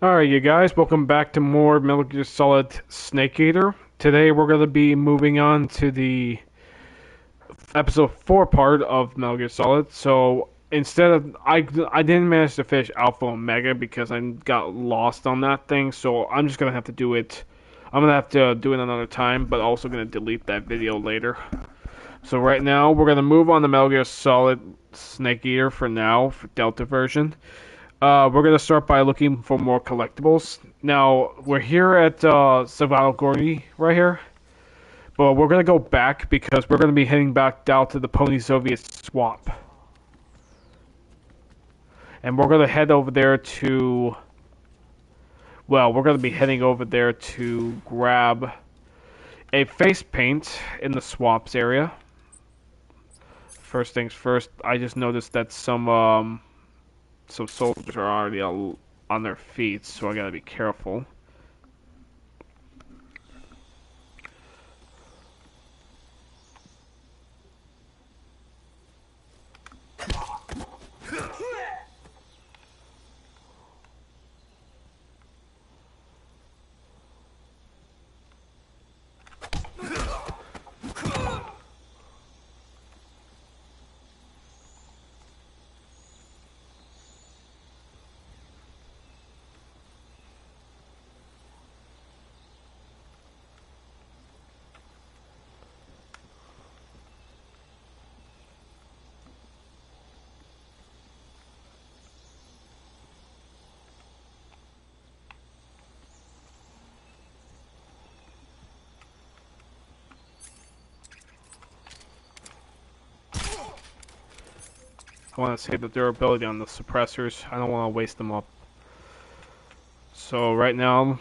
Alright, you guys, welcome back to more Metal Gear Solid Snake Eater. Today we're going to be moving on to the episode 4 part of Metal Gear Solid. So instead of, I didn't manage to finish Alpha Omega because I got lost on that thing, so I'm just going to have to do it. I'm going to have to do it another time, but also going to delete that video later. So right now, we're going to move on to Metal Gear Solid Snake Eater for now, for Delta version. We're gonna start by looking for more collectibles. Now we're here at Savannah Gordy right here, but we're gonna go back because we're gonna be heading back down to the Pony Soviet swamp, and we're gonna head over there to. Well, we're gonna be heading over there to grab a face paint in the swamps area. First things first, I just noticed that some soldiers are already on their feet, so I gotta be careful. I want to save the durability on the suppressors. I don't want to waste them up. So right now,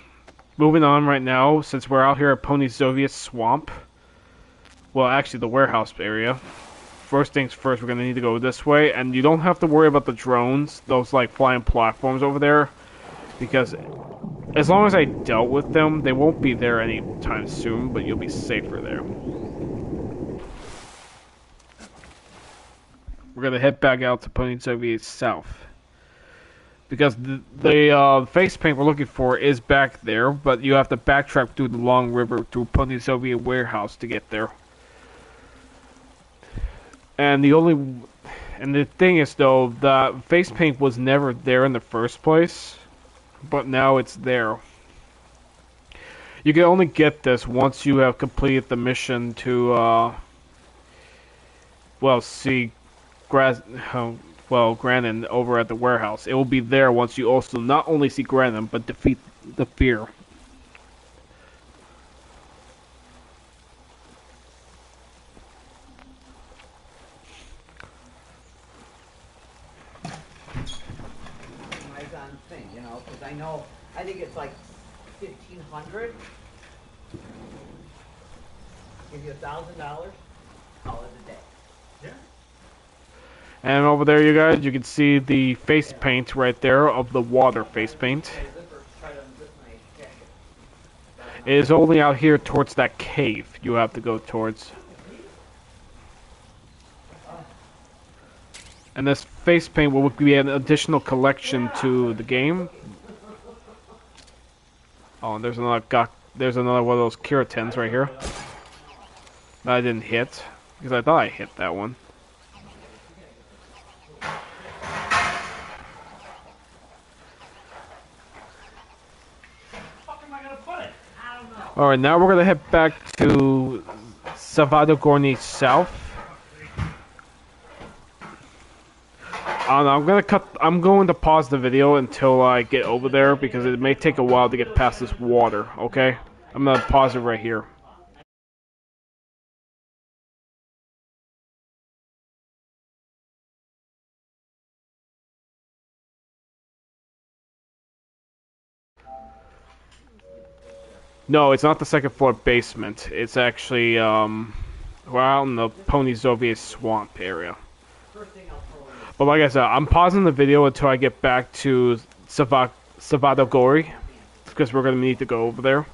moving on right now, since we're out here at Pony Soviet Swamp, well actually the warehouse area, first things first, we're going to need to go this way, and you don't have to worry about the drones, those like flying platforms over there, because as long as I dealt with them, they won't be there anytime soon, but you'll be safer there. We're going to head back out to Pony Soviet South. Because the face paint we're looking for is back there, but you have to backtrack through the long river through Pony Soviet warehouse to get there. And the thing is though, the face paint was never there in the first place, but now it's there. You can only get this once you have completed the mission to well, see Granin over at the warehouse. It will be there once you also not only see Granin, but defeat the Fear. Amazon thing, you know, because I think it's like 1,500. Give you $1,000, call it a day. Yeah. And over there, you guys, you can see the face paint right there of the water face paint. It is only out here towards that cave you have to go towards. And this face paint will be an additional collection to the game. Oh, and there's another one of those Kiritans right here that I didn't hit because I thought I hit that one. Alright, now we're gonna head back to Savado Gorny South. I'm going to pause the video until I get over there because it may take a while to get past this water, okay? I'm gonna pause it right here. No, it's not the second floor basement. It's actually, we're out in the Pony Soviet swamp area. But like I said, I'm pausing the video until I get back to Savado Gori, because we're going to need to go over there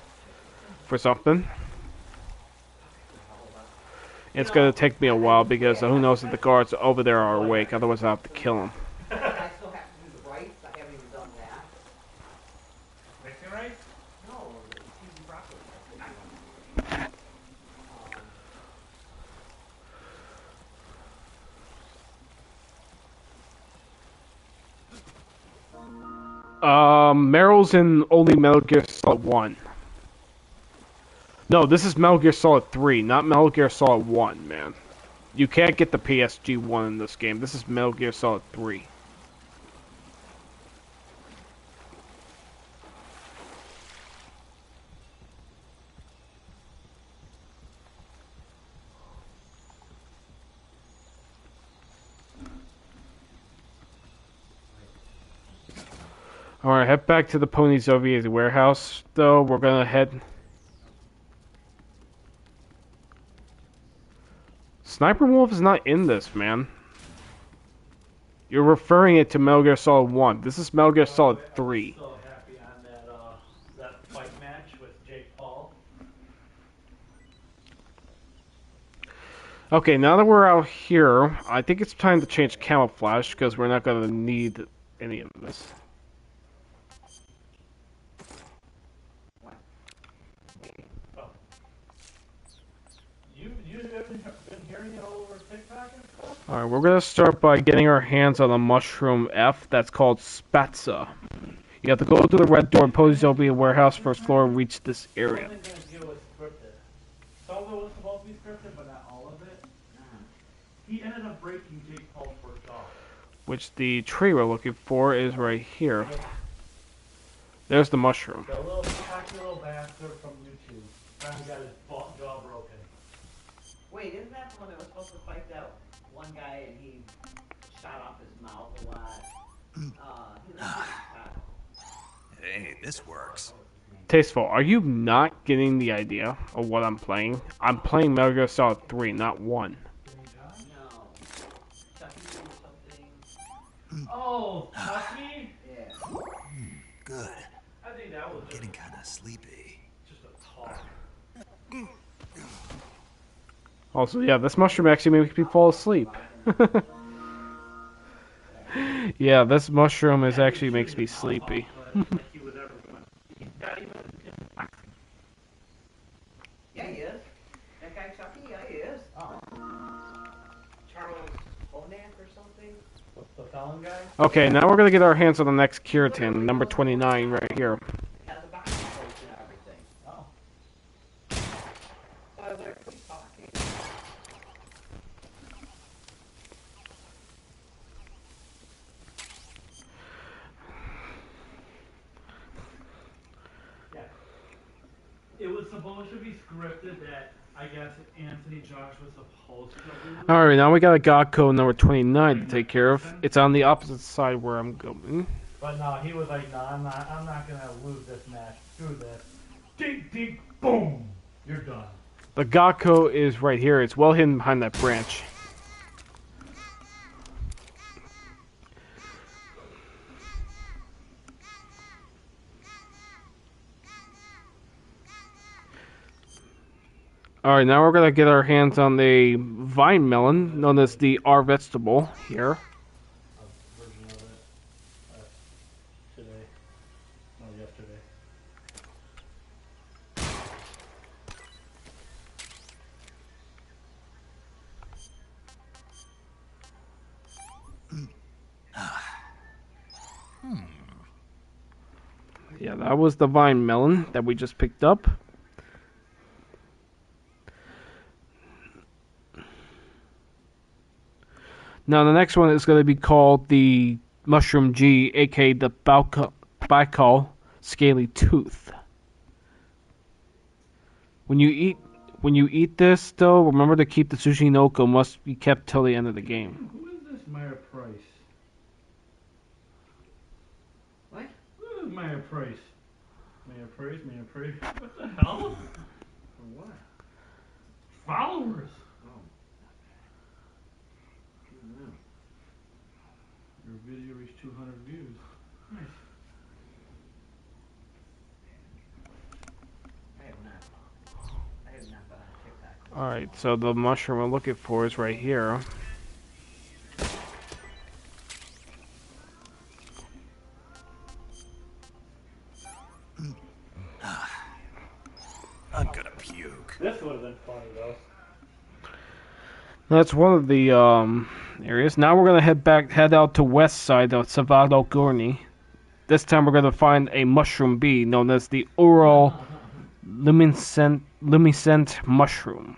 for something. It's going to take me a while because who knows if the guards over there are awake, otherwise I'll have to kill them. I still have to do the rights. I haven't even done that. rice? No, the cheesy broccoli. Meryl's in only Metal Gear Solid 1. No, this is Metal Gear Solid 3, not Metal Gear Solid 1, man. You can't get the PSG 1 in this game. This is Metal Gear Solid 3. Alright, head back to the Pony Soviet warehouse, though. We're gonna head... Sniper Wolf is not in this, man. You're referring it to Metal Gear Solid 1. This is Metal Gear Solid 3. I'm so happy on that fight match with Jake Paul. Okay, now that we're out here, I think it's time to change camouflage, because we're not gonna need any of this. You haven't been hearing it all over TikTok and stuff? Alright, we're gonna start by getting our hands on a mushroom F that's called Spatza. You have to go to the red door in Pozovia warehouse, first floor, and reach this area. Some of it was scripted. Some of it was supposed to be scripted, but not all of it. He ended up breaking Jake Paul's first jaw. Which the tree we're looking for is right here. There's the mushroom. The little cocky little bastard from YouTube. Finally got his jaw broken. Wait, isn't that the one that was supposed to fight that one guy and he shot off his mouth a lot? Hey, this works. Tasteful, are you not getting the idea of what I'm playing? I'm playing Metal Gear Solid 3, not 1. No. Chucky or something. Oh, Chucky? Yeah. Good. I think that was Getting kind of sleepy. just a talk. Also, yeah, this mushroom actually makes me fall asleep. Yeah, this mushroom is actually makes me sleepy. Yeah, he is. That guy Chucky, yeah, he is. Charles Onak or something. The felon guy? Okay, now we're gonna get our hands on the next Kiritan, number 29 right here. Has a boxing coach and everything. Oh. So I was like, who's talking? Yeah. It was supposed to be scripted that I guess Anthony Josh was supposed to do. Alright, now we got a God Code number 29 to take care of. It's on the opposite side where I'm going. But no, he was like, no, I'm not gonna lose this match. Do this. Ding ding boom! You're done. The Gakko is right here. It's well hidden behind that branch. Alright, now we're gonna get our hands on the vine melon, known as the R vegetable here. A version of it. Today. No, yesterday. Yeah, that was the vine melon that we just picked up. Now the next one is going to be called the Mushroom G, aka the Baikal Scaly Tooth. When you eat this, though, remember to keep the sushi noko must be kept till the end of the game. Who is this Meyer Price? What? Who is Meyer Price? Meyer Price? Meyer Price? What the hell? For what? Followers! Oh. I don't know. Your video reached 200 views. Nice. I have not been on TikTok. Alright, so the mushroom we're looking for is right here. I'm gonna puke. This would have been funny though. That's one of the areas. Now we're gonna head out to west side of Savado Gorni. This time we're gonna find a mushroom bee known as the Ural luminescent mushroom.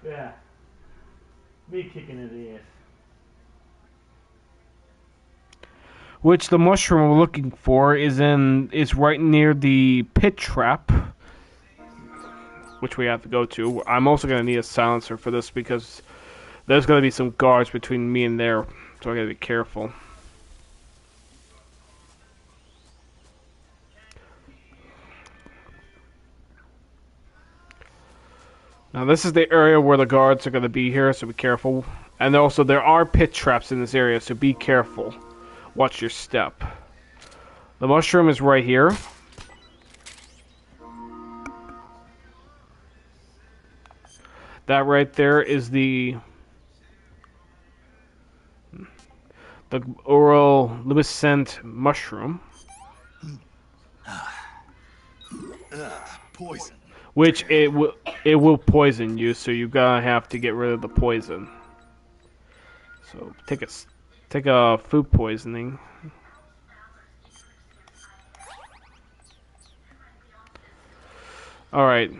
Yeah. Me kicking his ass. Which the mushroom we're looking for is right near the pit trap, which we have to go to. I'm also gonna need a silencer for this because there's gonna be some guards between me and there, so I gotta be careful. Now this is the area where the guards are gonna be here, so be careful. And also there are pit traps in this area, so be careful. Watch your step. The mushroom is right here. That right there is the oral luminescent mushroom, Poison. which it will poison you, so you're gonna have to get rid of the poison. So take a food poisoning. All right.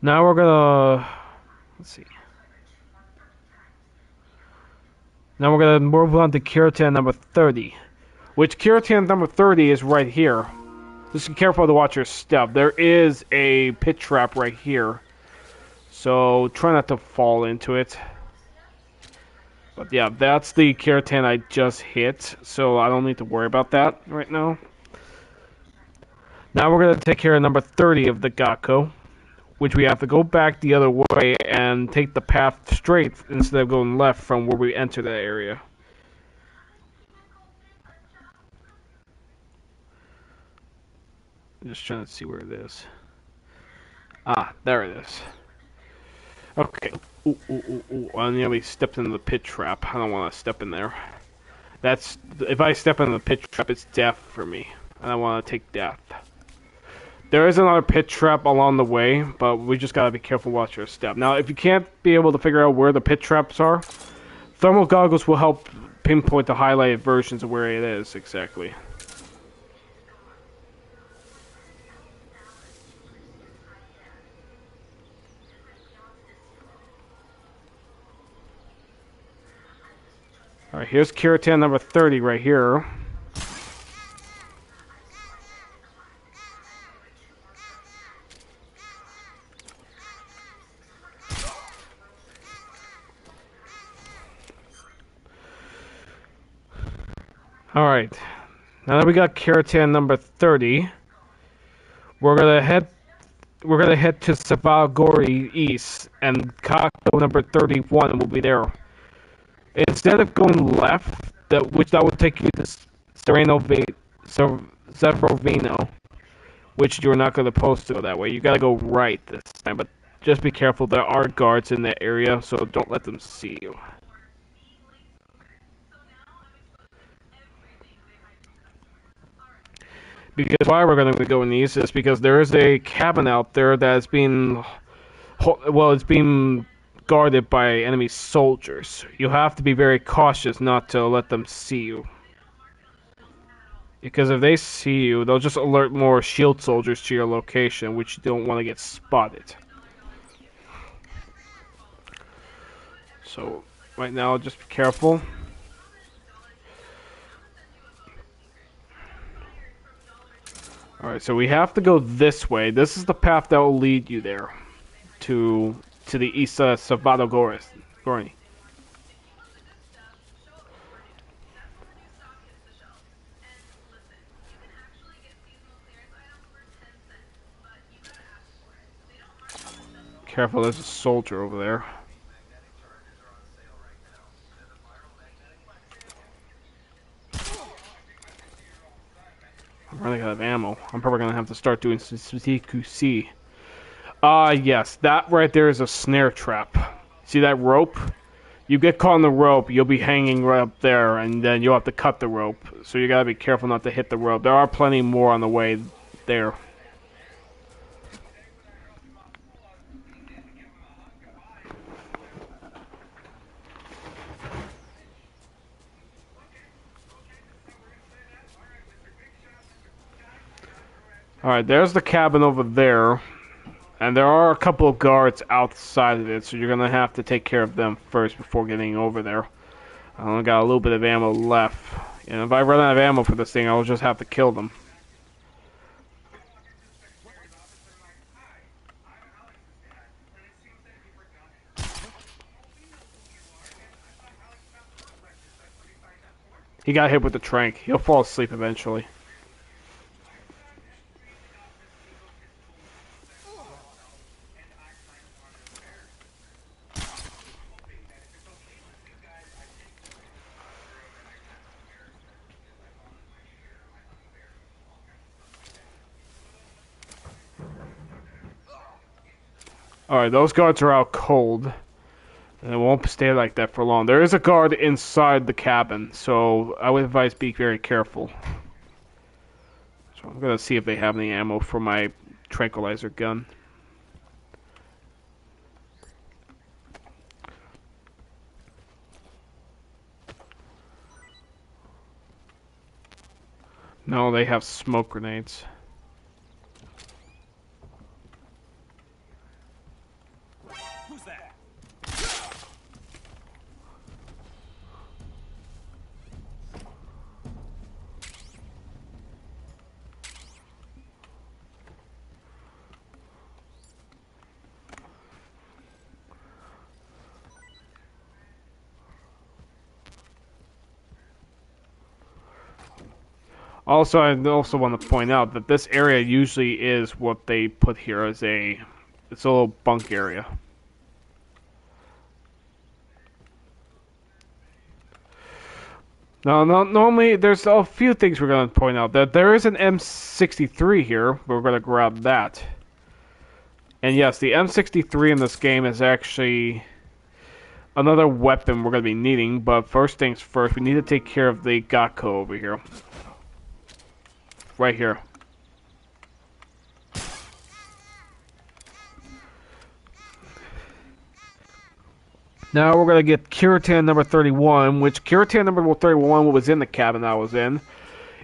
Now we're gonna let's see. Now we're gonna move on to Keratin number 30, which Keratin number 30 is right here. Just be careful to watch your step. There is a pit trap right here, so try not to fall into it. But yeah, that's the Keratin I just hit, so I don't need to worry about that right now. Now we're gonna take care of number 30 of the Gakko, which we have to go back the other way and take the path straight instead of going left from where we enter that area. I'm just trying to see where it is. Ah, there it is. Okay. Ooh, ooh, ooh, ooh. I nearly stepped into the pit trap. I don't want to step in there. If I step into the pit trap, it's death for me. I don't want to take death. There is another pit trap along the way, but we just gotta be careful watch your step. Now, if you can't be able to figure out where the pit traps are, thermal goggles will help pinpoint the highlighted versions of where it is exactly. Alright, here's Keratin number 30 right here. Alright, now that we got Keratin number 30, we're gonna head to Savagori East, and Kako number 31 will be there. Instead of going left, which would take you to Zevrovino, which you're not gonna post to go that way. You gotta go right this time, but just be careful. There are guards in that area, so don't let them see you. Because why we're going to go in these is because there is a cabin out there that's being, well, it's being guarded by enemy soldiers. You have to be very cautious not to let them see you. Because if they see you, they'll just alert more shield soldiers to your location, which you don't want to get spotted. So, right now, just be careful. Alright, so we have to go this way. This is the path that will lead you there. To the east of Savado Gorni. Careful, there's a soldier over there. I'm running out of ammo. I'm probably gonna have to start doing some CQC. Yes, that right there is a snare trap. See that rope? You get caught on the rope, you'll be hanging right up there, and then you'll have to cut the rope. So you gotta be careful not to hit the rope. There are plenty more on the way there. Alright, there's the cabin over there. And there are a couple of guards outside of it, so you're gonna have to take care of them first before getting over there. I only got a little bit of ammo left. And if I run out of ammo for this thing, I'll just have to kill them. He got hit with the trank. He'll fall asleep eventually. Alright, those guards are out cold. And it won't stay like that for long. There is a guard inside the cabin, so I would advise be very careful. So I'm gonna see if they have any ammo for my tranquilizer gun. No, they have smoke grenades. Who's that? Also, I also want to point out that this area usually is what they put here as it's a little bunk area. Now, normally there's a few things we're going to point out. That there is an M63 here. We're going to grab that. And yes, the M63 in this game is actually another weapon we're going to be needing. But first things first, we need to take care of the Gakko over here. Right here. Now we're going to get Kirtan number 31, which Kirtan number 31 was in the cabin I was in.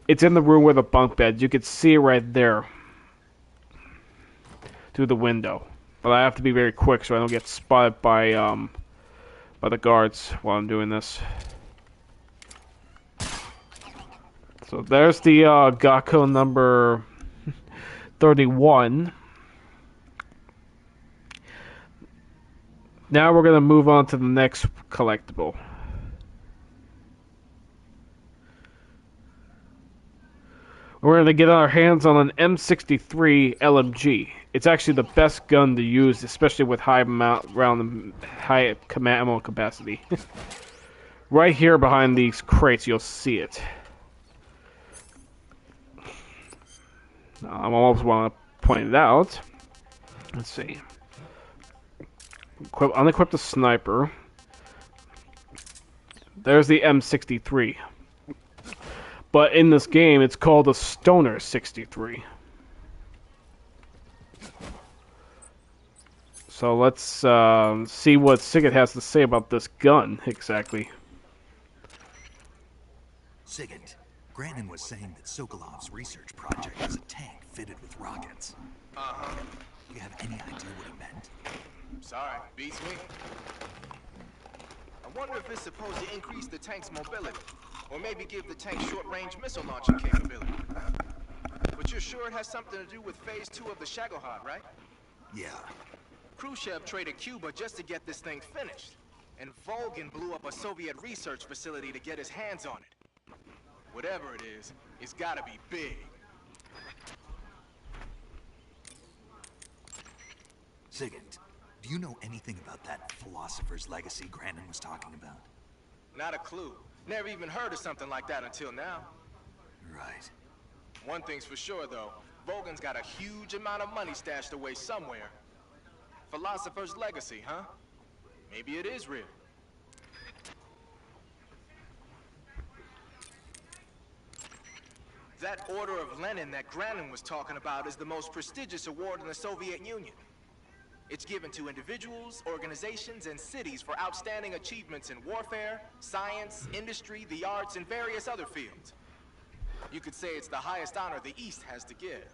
It's in the room with the bunk bed. You can see it right there. Through the window. But I have to be very quick so I don't get spotted by the guards while I'm doing this. So there's the Gakko number 31. Now we're going to move on to the next collectible. We're going to get our hands on an M63 LMG. It's actually the best gun to use, especially with high ammo capacity. Right here behind these crates, you'll see it. I almost want to point it out. Let's see. Unequip the sniper. There's the M63. But in this game, it's called the Stoner 63. So let's see what Sigurd has to say about this gun, exactly. Sigurd, Granin was saying that Sokolov's research project was a tank fitted with rockets. Uh-huh. Do you have any idea what he meant? Sorry, beats me. I wonder if it's supposed to increase the tank's mobility, or maybe give the tank short-range missile launching capability. But you're sure it has something to do with Phase 2 of the Shagohod, right? Yeah. Khrushchev traded Cuba just to get this thing finished. And Volgin blew up a Soviet research facility to get his hands on it. Whatever it is, it's gotta be big. Sigurd, do you know anything about that philosopher's legacy Granin was talking about? Not a clue. Never even heard of something like that until now. Right. One thing's for sure, though. Volgin's got a huge amount of money stashed away somewhere. Philosopher's legacy, huh? Maybe it is real. That Order of Lenin that Granin was talking about is the most prestigious award in the Soviet Union. It's given to individuals, organizations, and cities for outstanding achievements in warfare, science, industry, the arts, and various other fields. You could say it's the highest honor the East has to give.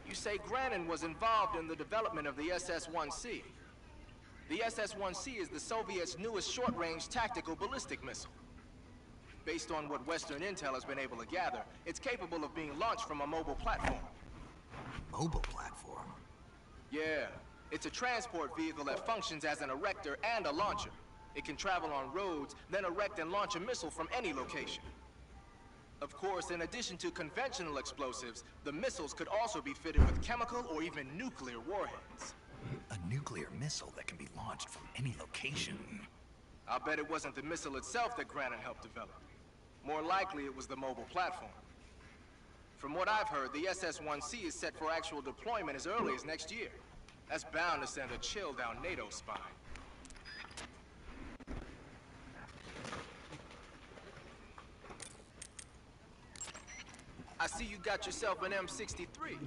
You say Granin was involved in the development of the SS-1C. The SS-1C is the Soviets' newest short-range tactical ballistic missile. Based on what Western intel has been able to gather, it's capable of being launched from a mobile platform. Mobile platform? Yeah, it's a transport vehicle that functions as an erector and a launcher. It can travel on roads, then erect and launch a missile from any location. Of course, in addition to conventional explosives, the missiles could also be fitted with chemical or even nuclear warheads. A nuclear missile that can be launched from any location. I'll bet it wasn't the missile itself that Granin helped develop. More likely, it was the mobile platform. From what I've heard, the SS-1C is set for actual deployment as early as next year. That's bound to send a chill down NATO's spine. I see you got yourself an M63.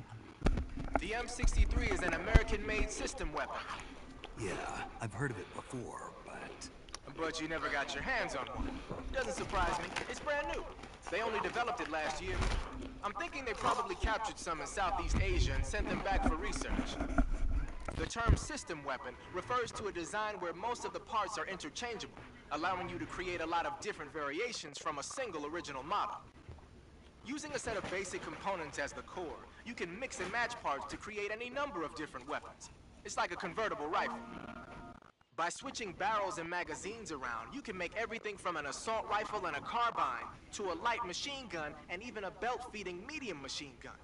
The M63 is an American-made system weapon. Yeah, I've heard of it before, But you never got your hands on one. Doesn't surprise me. It's brand new. They only developed it last year. I'm thinking they probably captured some in Southeast Asia and sent them back for research. The term system weapon refers to a design where most of the parts are interchangeable, allowing you to create a lot of different variations from a single original model. Using a set of basic components as the core, you can mix and match parts to create any number of different weapons. It's like a convertible rifle. By switching barrels and magazines around, you can make everything from an assault rifle and a carbine to a light machine gun and even a belt-feeding medium machine gun.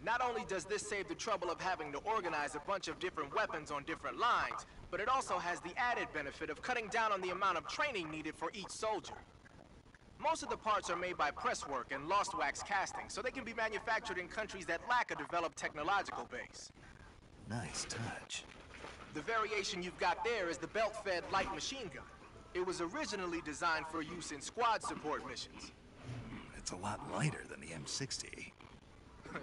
Not only does this save the trouble of having to organize a bunch of different weapons on different lines, but it also has the added benefit of cutting down on the amount of training needed for each soldier. Most of the parts are made by presswork and lost wax casting, so they can be manufactured in countries that lack a developed technological base. nice touch. The variation you've got there is the belt-fed light machine gun. It was originally designed for use in squad support missions. It's a lot lighter than the M60.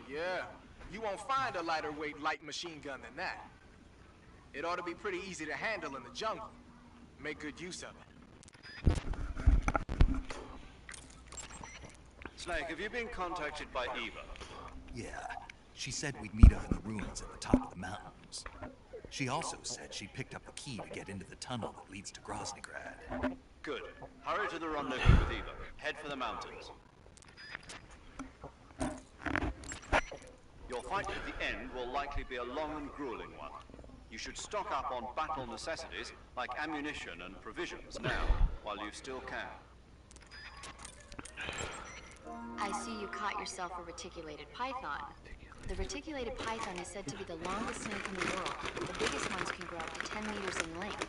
Yeah, you won't find a lighter weight light machine gun than that. It ought to be pretty easy to handle in the jungle. Make good use of it. Snake, have you been contacted by Eva? Yeah, she said we'd meet up in the ruins at the top of the mountains. She also said she picked up the key to get into the tunnel that leads to Groznygrad. Good. Hurry to the rendezvous with Eva. Head for the mountains. Your fight at the end will likely be a long and grueling one. You should stock up on battle necessities like ammunition and provisions now, while you still can. I see you caught yourself a reticulated python. The reticulated python is said to be the longest snake in the world. The biggest ones can grow up to 10 meters in length.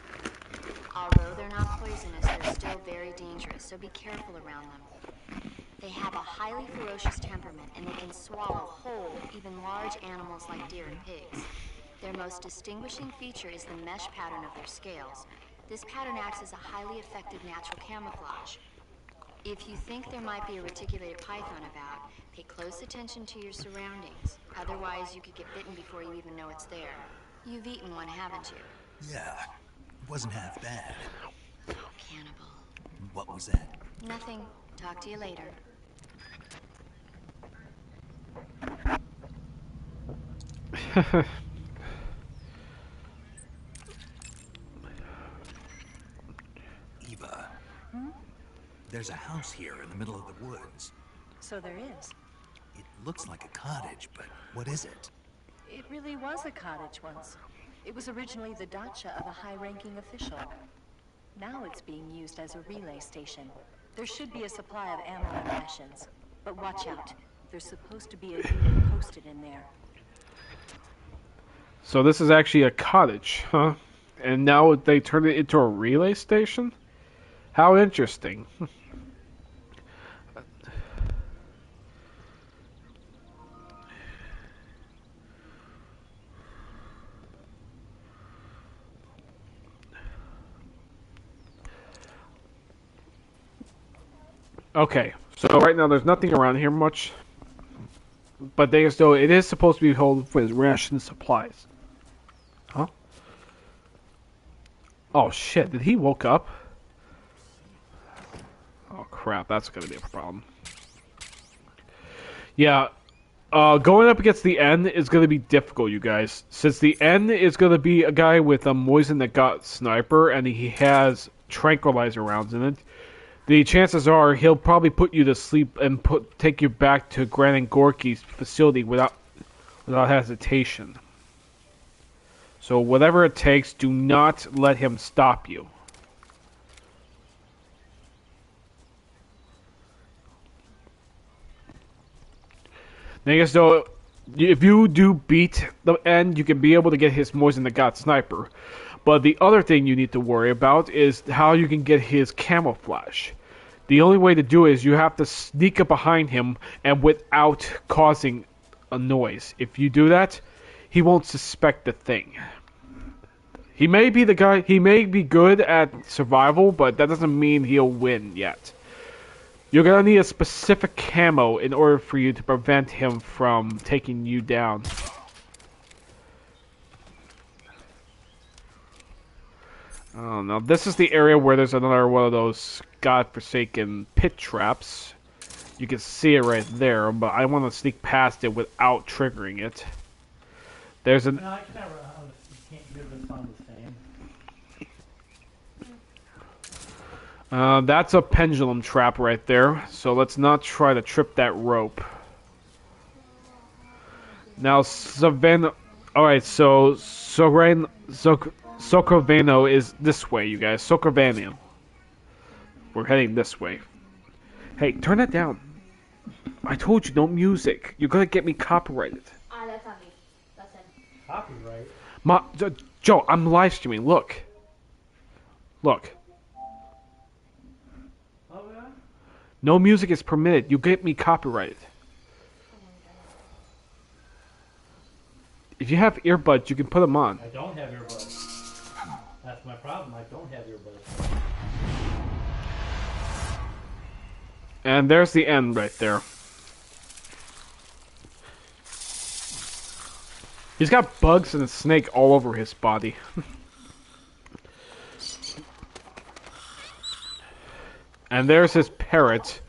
Although they're not poisonous, they're still very dangerous, so be careful around them. They have a highly ferocious temperament, and they can swallow whole, even large animals like deer and pigs. Their most distinguishing feature is the mesh pattern of their scales. This pattern acts as a highly effective natural camouflage. If you think there might be a reticulated python about, pay close attention to your surroundings. Otherwise, you could get bitten before you even know it's there. You've eaten one, haven't you? Yeah, it wasn't half bad. Cannibal. What was that? Nothing. Talk to you later. Eva. There's a house here in the middle of the woods. So there is. It looks like a cottage, but what is it? It really was a cottage once. It was originally the dacha of a high-ranking official. Now it's being used as a relay station. There should be a supply of ammo and rations. But watch out. There's supposed to be a unit posted in there. So this is actually a cottage, huh? And now they turned it into a relay station? How interesting. Okay, so right now there's nothing around here much. But they still, it is supposed to be held for his ration supplies. Huh? Oh shit, did he woke up? Oh crap, that's gonna be a problem. Yeah, going up against the N is gonna be difficult, you guys. Since the N is gonna be a guy with a Moisen that got sniper, and he has tranquilizer rounds in it, the chances are he'll probably put you to sleep and take you back to Gran and Gorky's facility without hesitation. So whatever it takes, do not let him stop you. Now, I guess though, if you do beat the end, you can be able to get his Moisen that got sniper. But the other thing you need to worry about is how you can get his camouflage. The only way to do it is you have to sneak up behind him and without causing a noise. If you do that, he won't suspect the thing. He may be the guy, he may be good at survival, but that doesn't mean he'll win yet. You're gonna need a specific camo in order for you to prevent him from taking you down. Oh no, this is the area where there's another one of those godforsaken pit traps. You can see it right there, but I want to sneak past it without triggering it. There's an... No, I can never, you can't hear the sound the same. That's a pendulum trap right there, so let's not try to trip that rope. Now, Savannah... Alright, so... Sokovano is this way, you guys. Sokovano. We're heading this way. Hey, turn that down. I told you, no music. You're gonna get me copyrighted. That's on me. That's it. Copyright? Joe, I'm live streaming. Look. Look. Oh, yeah? No music is permitted. You get me copyrighted. If you have earbuds, you can put them on. I don't have earbuds. That's my problem. I don't have earbuds. And there's the end right there. He's got bugs and a snake all over his body. And there's his parrot.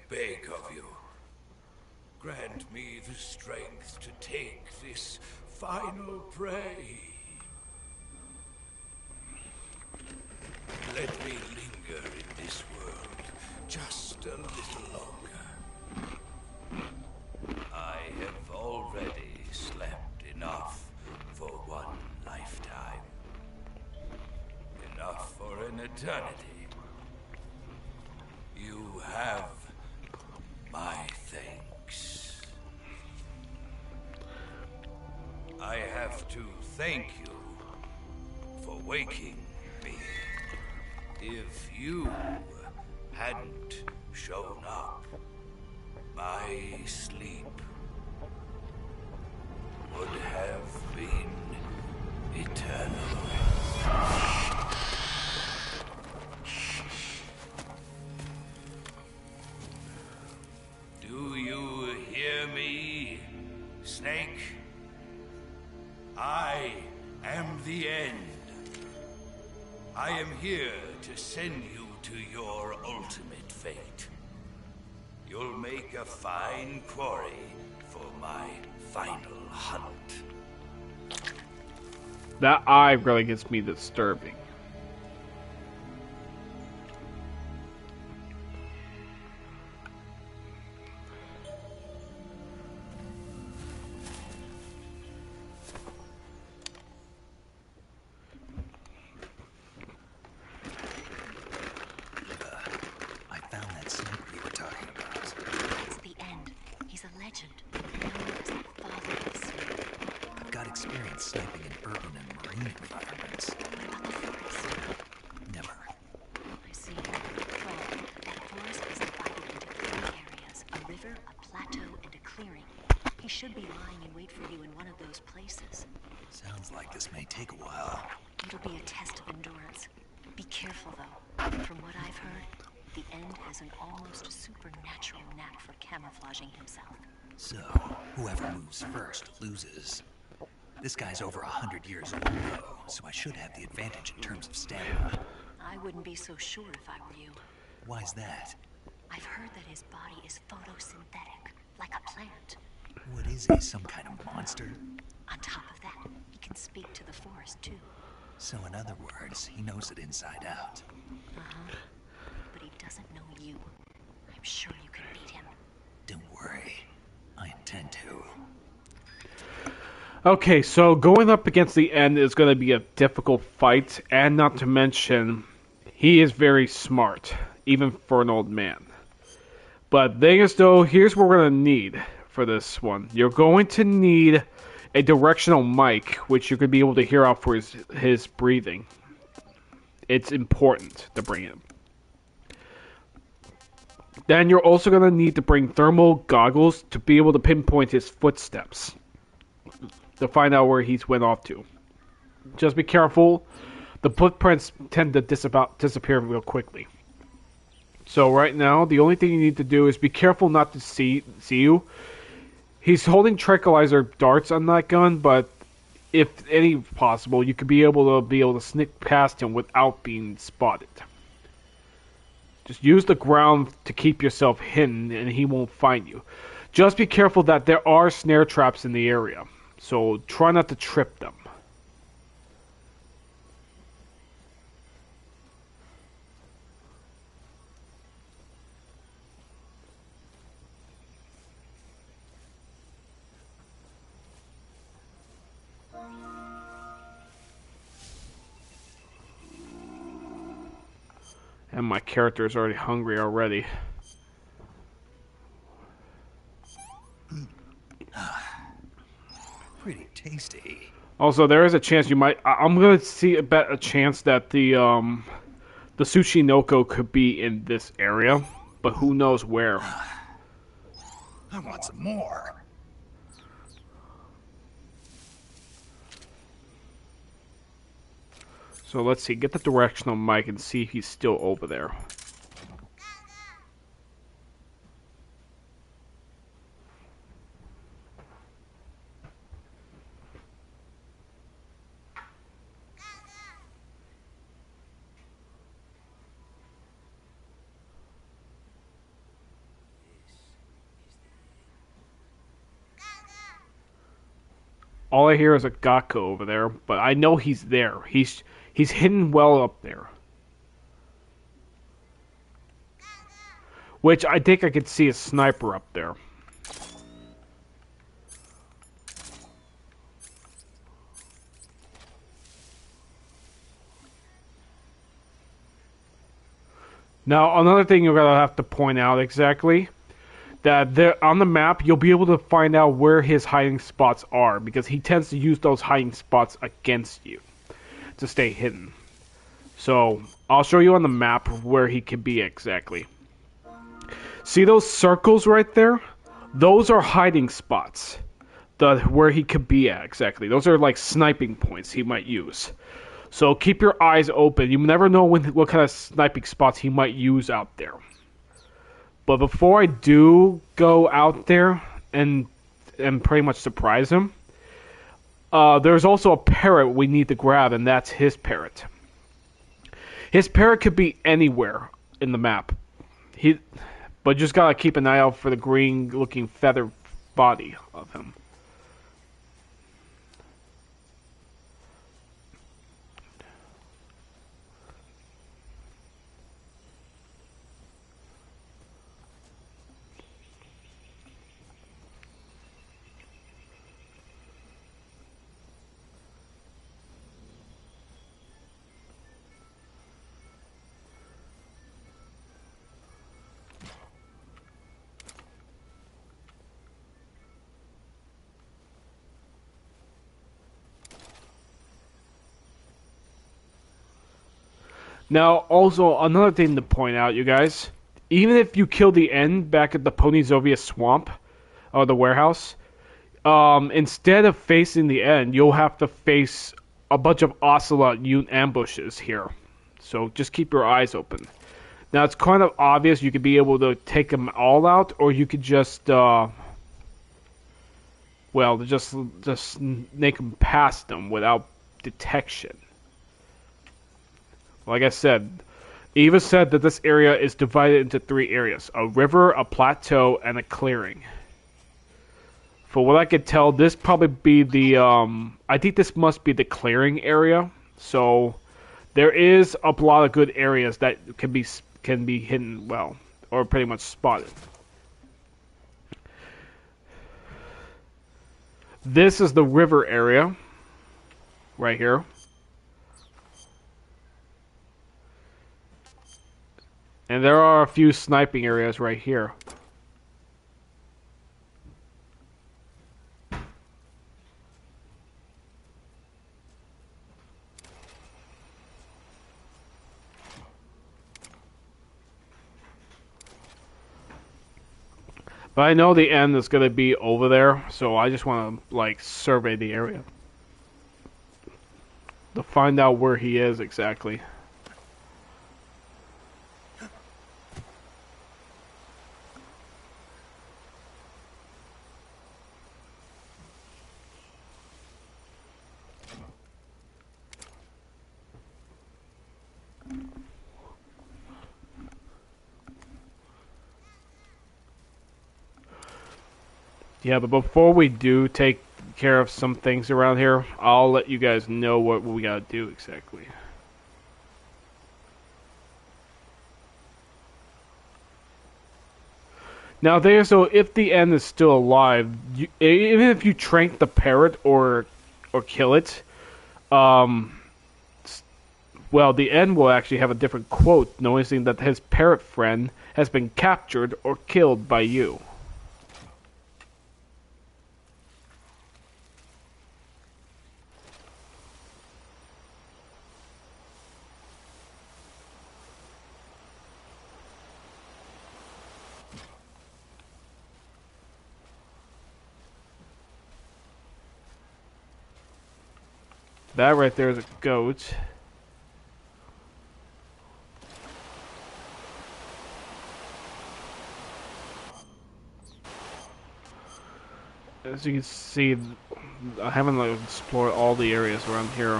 Beg of you, grant me the strength to take this final prey. Let me linger in this world just a little longer. I have already slept enough for one lifetime. Enough for an eternity. You have my thanks. I have to thank you for waking me. If you hadn't shown up, my sleep would have been eternal. Do you hear me, Snake? I am the end. I am here to send you to your ultimate fate. You'll make a fine quarry for my final hunt. That eye really gets me disturbing. Experience sniping in urban and marine environments. What about the should be lying in wait for you in one of those places. Sounds like this may take a while. It'll be a test of endurance. Be careful, though. From what I've heard, the End has an almost supernatural knack for camouflaging himself. So, whoever moves first loses. This guy's over 100 years old, though, so I should have the advantage in terms of stamina. I wouldn't be so sure if I were you. Why's that? I've heard that his body is photosynthetic, like a plant. What is he, some kind of monster? On top of that, he can speak to the forest, too. So in other words, he knows it inside out. Uh-huh. But he doesn't know you. I'm sure you can beat him. Don't worry. I intend to. Okay, so going up against the End is going to be a difficult fight, and not to mention, he is very smart, even for an old man. But thing is, though, here's what we're going to need for this one. You're going to need a directional mic, which you could be able to hear out for his breathing. It's important to bring him. Then you're also going to need to bring thermal goggles to be able to pinpoint his footsteps, to find out where he's went off to. Just be careful. The footprints tend to disappear real quickly. So right now, the only thing you need to do is be careful not to see you. He's holding tranquilizer darts on that gun, but if any possible, you could be able to sneak past him without being spotted. Just use the ground to keep yourself hidden, and he won't find you. Just be careful that there are snare traps in the area, so try not to trip them. And my character is already hungry already. Pretty tasty. Also, there is a chance you might. I'm gonna bet a chance that the Tsushinoko could be in this area, but who knows where. I want some more. So let's see, get the directional mic and see if he's still over there. All I hear is a Gakko over there, but I know he's there. He's hidden well up there. Which I think I could see a sniper up there. Now, another thing you're going to have to point out exactly, that there on the map, you'll be able to find out where his hiding spots are, because he tends to use those hiding spots against you to stay hidden. So, I'll show you on the map where he can be exactly. See those circles right there? Those are hiding spots. Where he could be at exactly. Those are like sniping points he might use. So keep your eyes open. You never know what kind of sniping spots he might use out there. But before I do go out there and pretty much surprise him, there's also a parrot we need to grab, and that's his parrot. His parrot could be anywhere in the map. But just gotta keep an eye out for the green-looking feather body of him. Now, also, another thing to point out, you guys. Even if you kill the End back at the Ponyzovia Swamp, or the warehouse, instead of facing the end, you'll have to face a bunch of Ocelot unit ambushes here. So just keep your eyes open. Now it's kind of obvious you could be able to take them all out, or you could just, just make them past them without detection. Like I said, Eva said that this area is divided into 3 areas: a river, a plateau, and a clearing. For what I could tell, this probably be the, I think this must be the clearing area. So there is a lot of good areas that can be hidden well, or pretty much spotted. This is the river area, right here. And there are a few sniping areas right here. But I know the end is going to be over there, so I just want to, like, survey the area to find out where he is exactly. Yeah, but before we do take care of some things around here, I'll let you guys know what we gotta do exactly. Now so if the end is still alive, even if you trank the parrot or kill it, the end will actually have a different quote, noticing that his parrot friend has been captured or killed by you. That right there is a goat. As you can see, I haven't explored all the areas around here.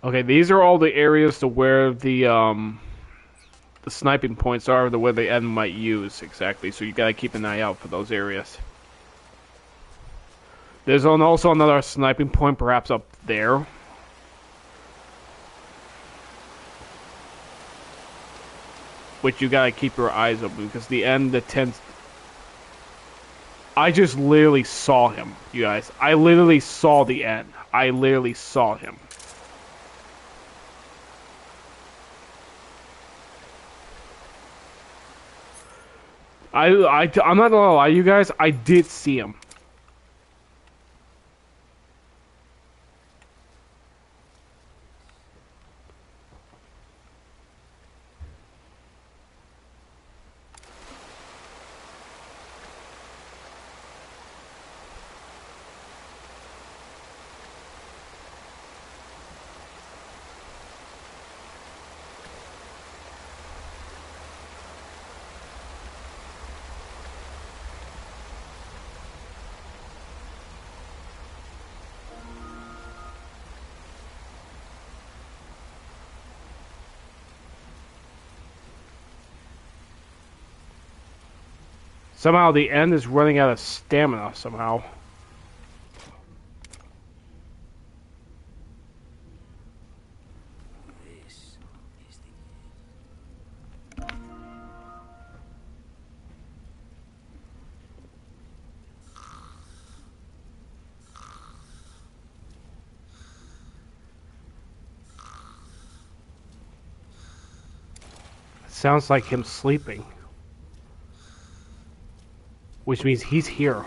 Okay, these are all the areas to where the sniping points are, where the end might use exactly. So you gotta keep an eye out for those areas. There's also another sniping point, perhaps up there. Which you gotta keep your eyes open, because the end tends... I just literally saw him, you guys. I literally saw the end. I literally saw him. I'm not gonna lie, you guys, I did see him. Somehow the end is running out of stamina somehow. This is It sounds like him sleeping. Which means he's here.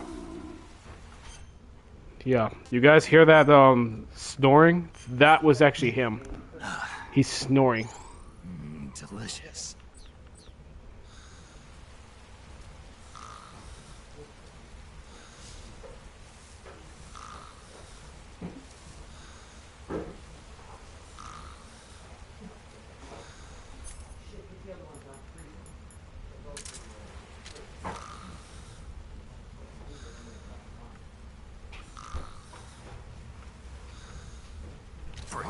Yeah, you guys hear that snoring? That was actually him. He's snoring. delicious. Freeze.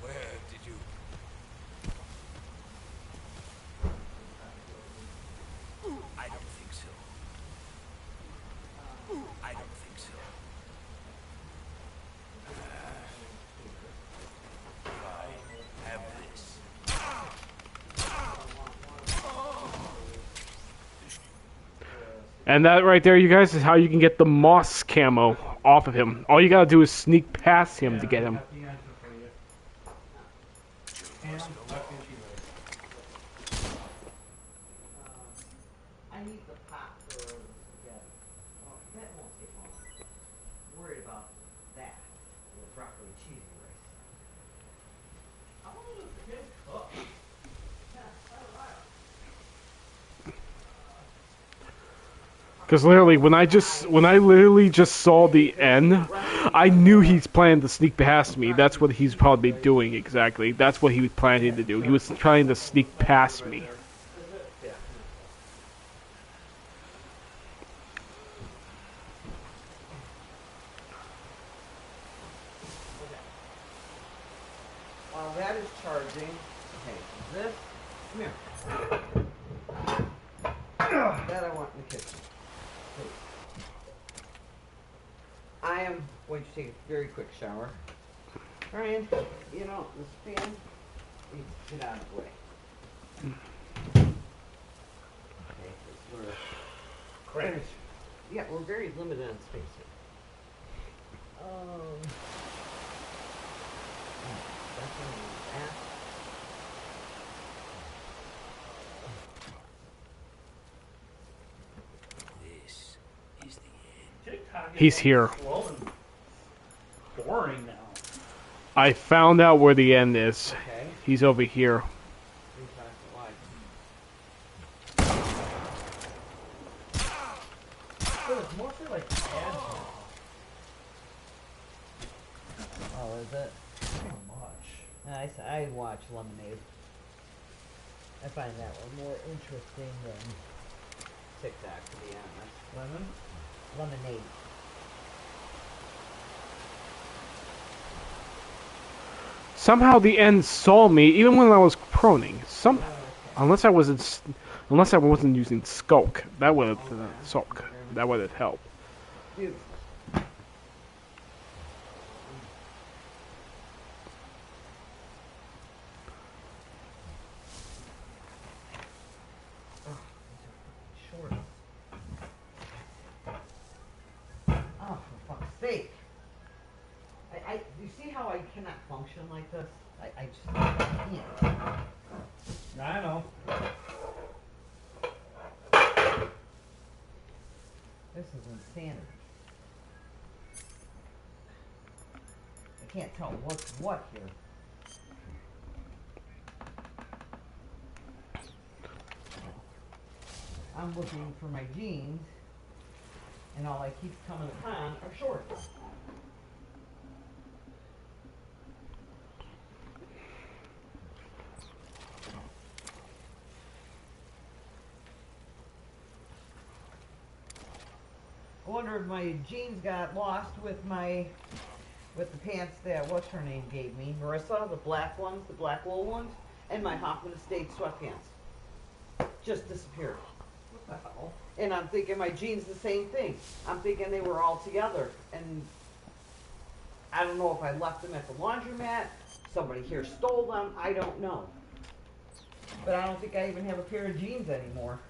Where did you... I don't think so. I don't think so. I have this. And that right there, you guys, is how you can get the moss camo off of him. All you gotta do is sneak past him to get him. Got the answer for you. And left issue I need the pot for the spaghetti. Oh, that won't take long. I'm worried about that. The broccoli cheesy rice. How long does the kid cook? Because literally, when I literally just saw the end, I knew he's planning to sneak past me. That's what he's probably doing exactly. That's what he was planning to do. He was trying to sneak past me. While that is charging, okay, this, come here. That I want in the kitchen. Please. I am going to take a very quick shower. Ryan, you know, this fan needs to get out of the way. Okay, 'cause we're Correct. yeah, we're very limited on space here. Definitely that. This is the end. TikTok is He's here. slow and boring now. I found out where the end is. Okay. He's over here. Three times the light. So it's mostly like ads. Oh, is it? Pretty much. I watch Lemonade. I find that one more interesting than TikTok, to be honest. Lemonade. Somehow the end saw me even when I was proning. Unless I wasn't using skulk. That would have sulk. That would have helped. Beautiful. Short. Oh, for fuck's sake. You see how I cannot function like this? I just can't. I know. This is insanity. I can't tell what's what here. I'm looking for my jeans, and all I keep coming upon are shorts. I wonder if my jeans got lost with the pants that what's her name gave me, Marissa, the black ones, the black wool ones, and my Hoffman Estates sweatpants. Just disappeared. What the hell? And I'm thinking my jeans the same thing. I'm thinking they were all together, and I don't know if I left them at the laundromat, somebody here stole them, I don't know. But I don't think I even have a pair of jeans anymore.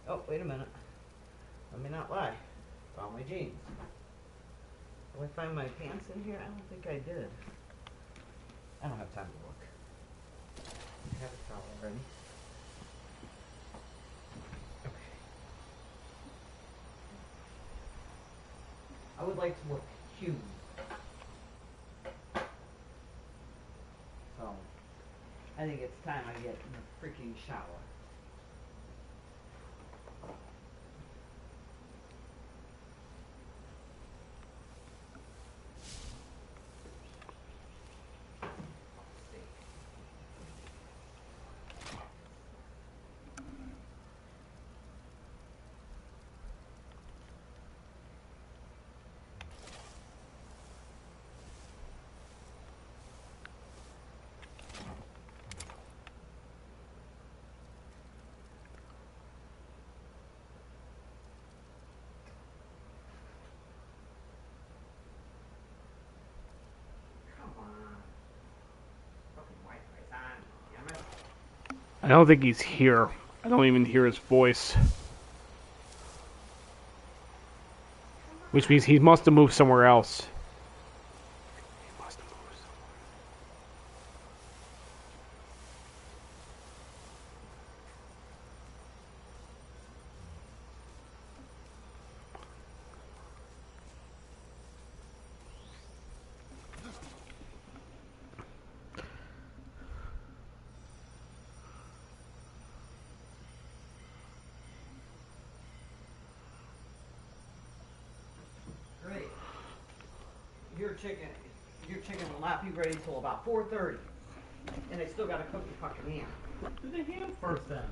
Oh, wait a minute. Let me not lie. Found my jeans. Did I find my pants in here? I don't think I did. I don't have time to look. I have a towel already. Okay. I would like to look huge. I think it's time I get in the freaking shower. I don't think he's here. I don't even hear his voice. Which means he must have moved somewhere else. Great. Your chicken will not be ready till about 4:30. And I still gotta cook the fucking ham. Do the ham first then.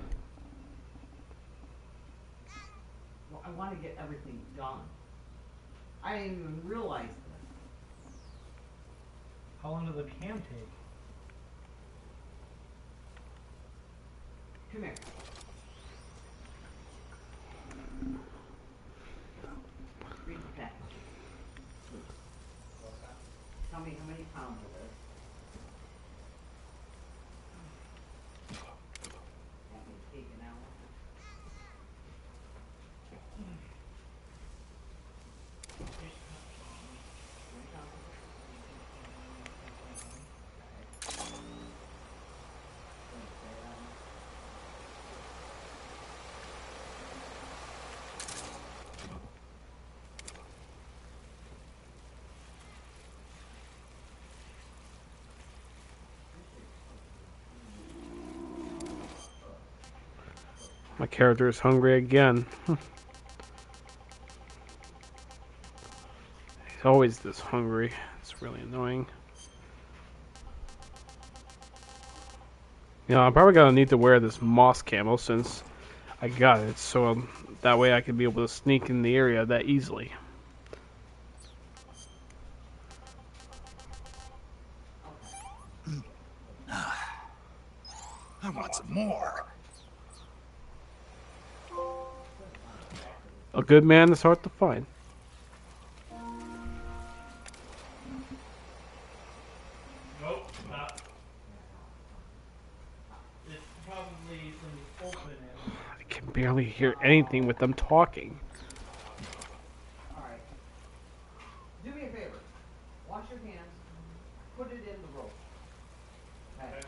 Well, I want to get everything done. I didn't even realize this. How long does the ham take? Come here. Read the package. Tell me how many pounds it is. That means taken out. My character is hungry again. He's always this hungry. It's really annoying. You know, I'm probably gonna need to wear this moss camo since I got it, so that way I can be able to sneak in the area that easily. I want some more. A good man is hard to find. Nope, not. It's probably when you open it. I can barely hear anything with them talking. Alright. Do me a favor. Wash your hands. Put it in the rope. Okay.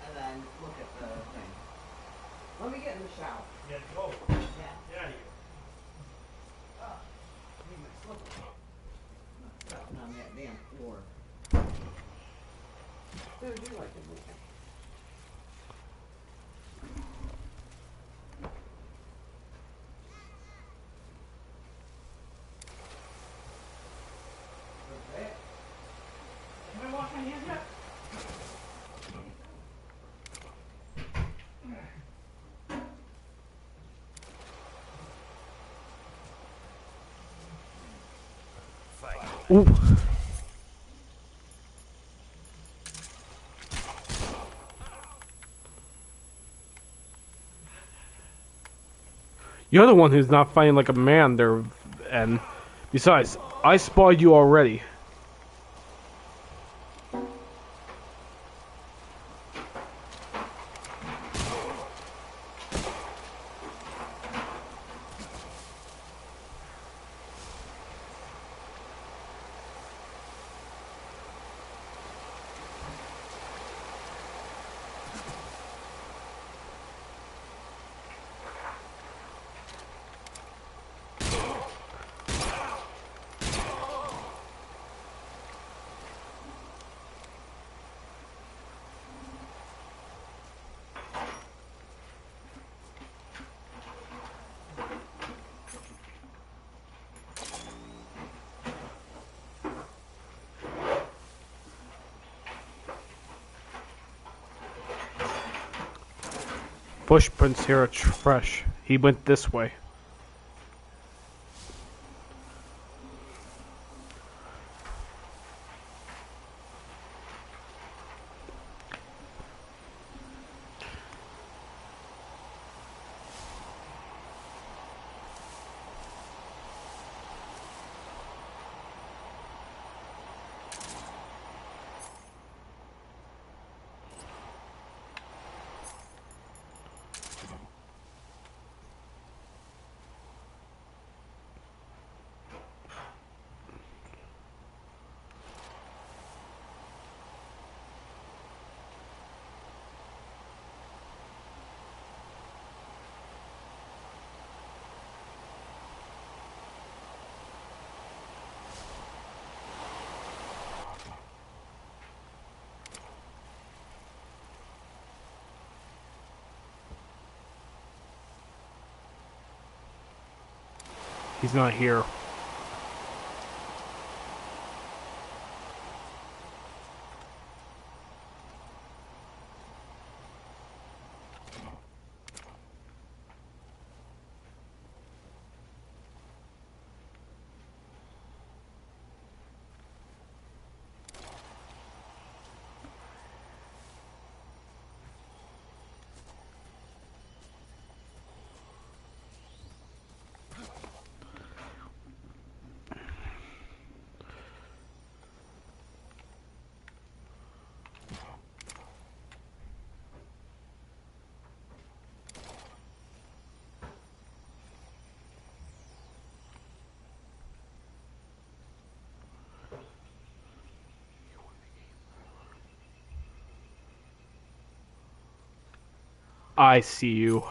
And then look at the thing. Let me get in the shower. Yeah, go. Yeah. Get out of here. Need my slippers. Stepping on that damn floor. Dude, you like to move. Okay. Can I wash my hands yet? Ooh. You're the one who's not fighting like a man there, and besides, I spotted you already. Footprints here are fresh. He went this way. He's not here. I see you.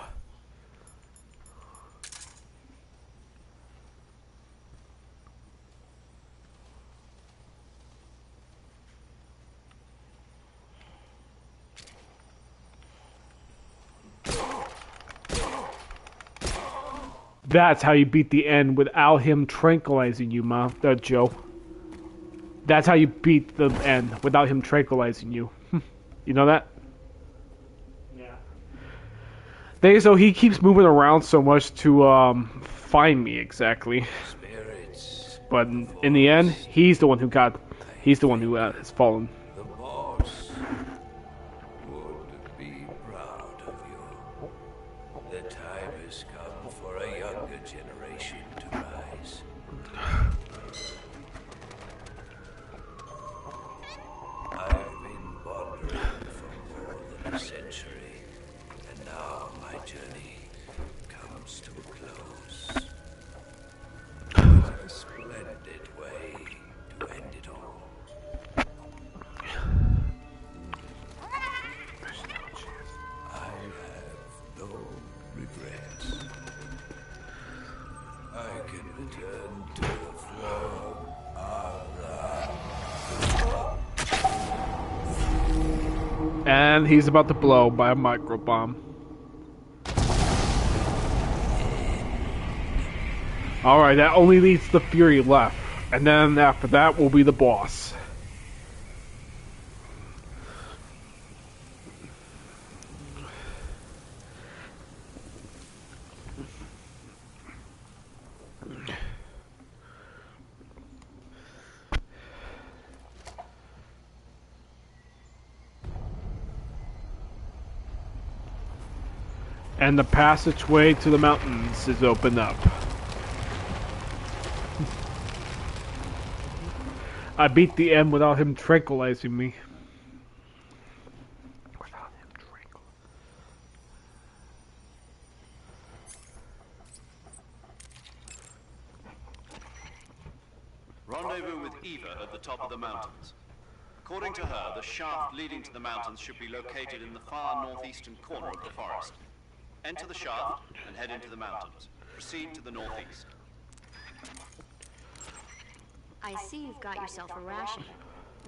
That's how you beat the end without him tranquilizing you, Joe. That's how you beat the end without him tranquilizing you. You know that? So he keeps moving around so much to find me exactly. But in the end, he's the one who has fallen. The boss would be proud of you. The time has come for a younger generation to rise. I've been wandering for more than a century, and now my journey comes to a close. What a splendid way to end it all. I have no regrets. I can return to the throne of And he's about to blow by a microbomb. Alright, that only leaves the Fury left. And then after that will be the boss. And the passageway to the mountains is opened up. I beat the end without him tranquilizing me. Rendezvous with Eva at the top of the mountains. According to her, the shaft leading to the mountains should be located in the far northeastern corner of the forest. Enter the shaft and head into the mountains. Proceed to the northeast. I see you've got yourself a ration.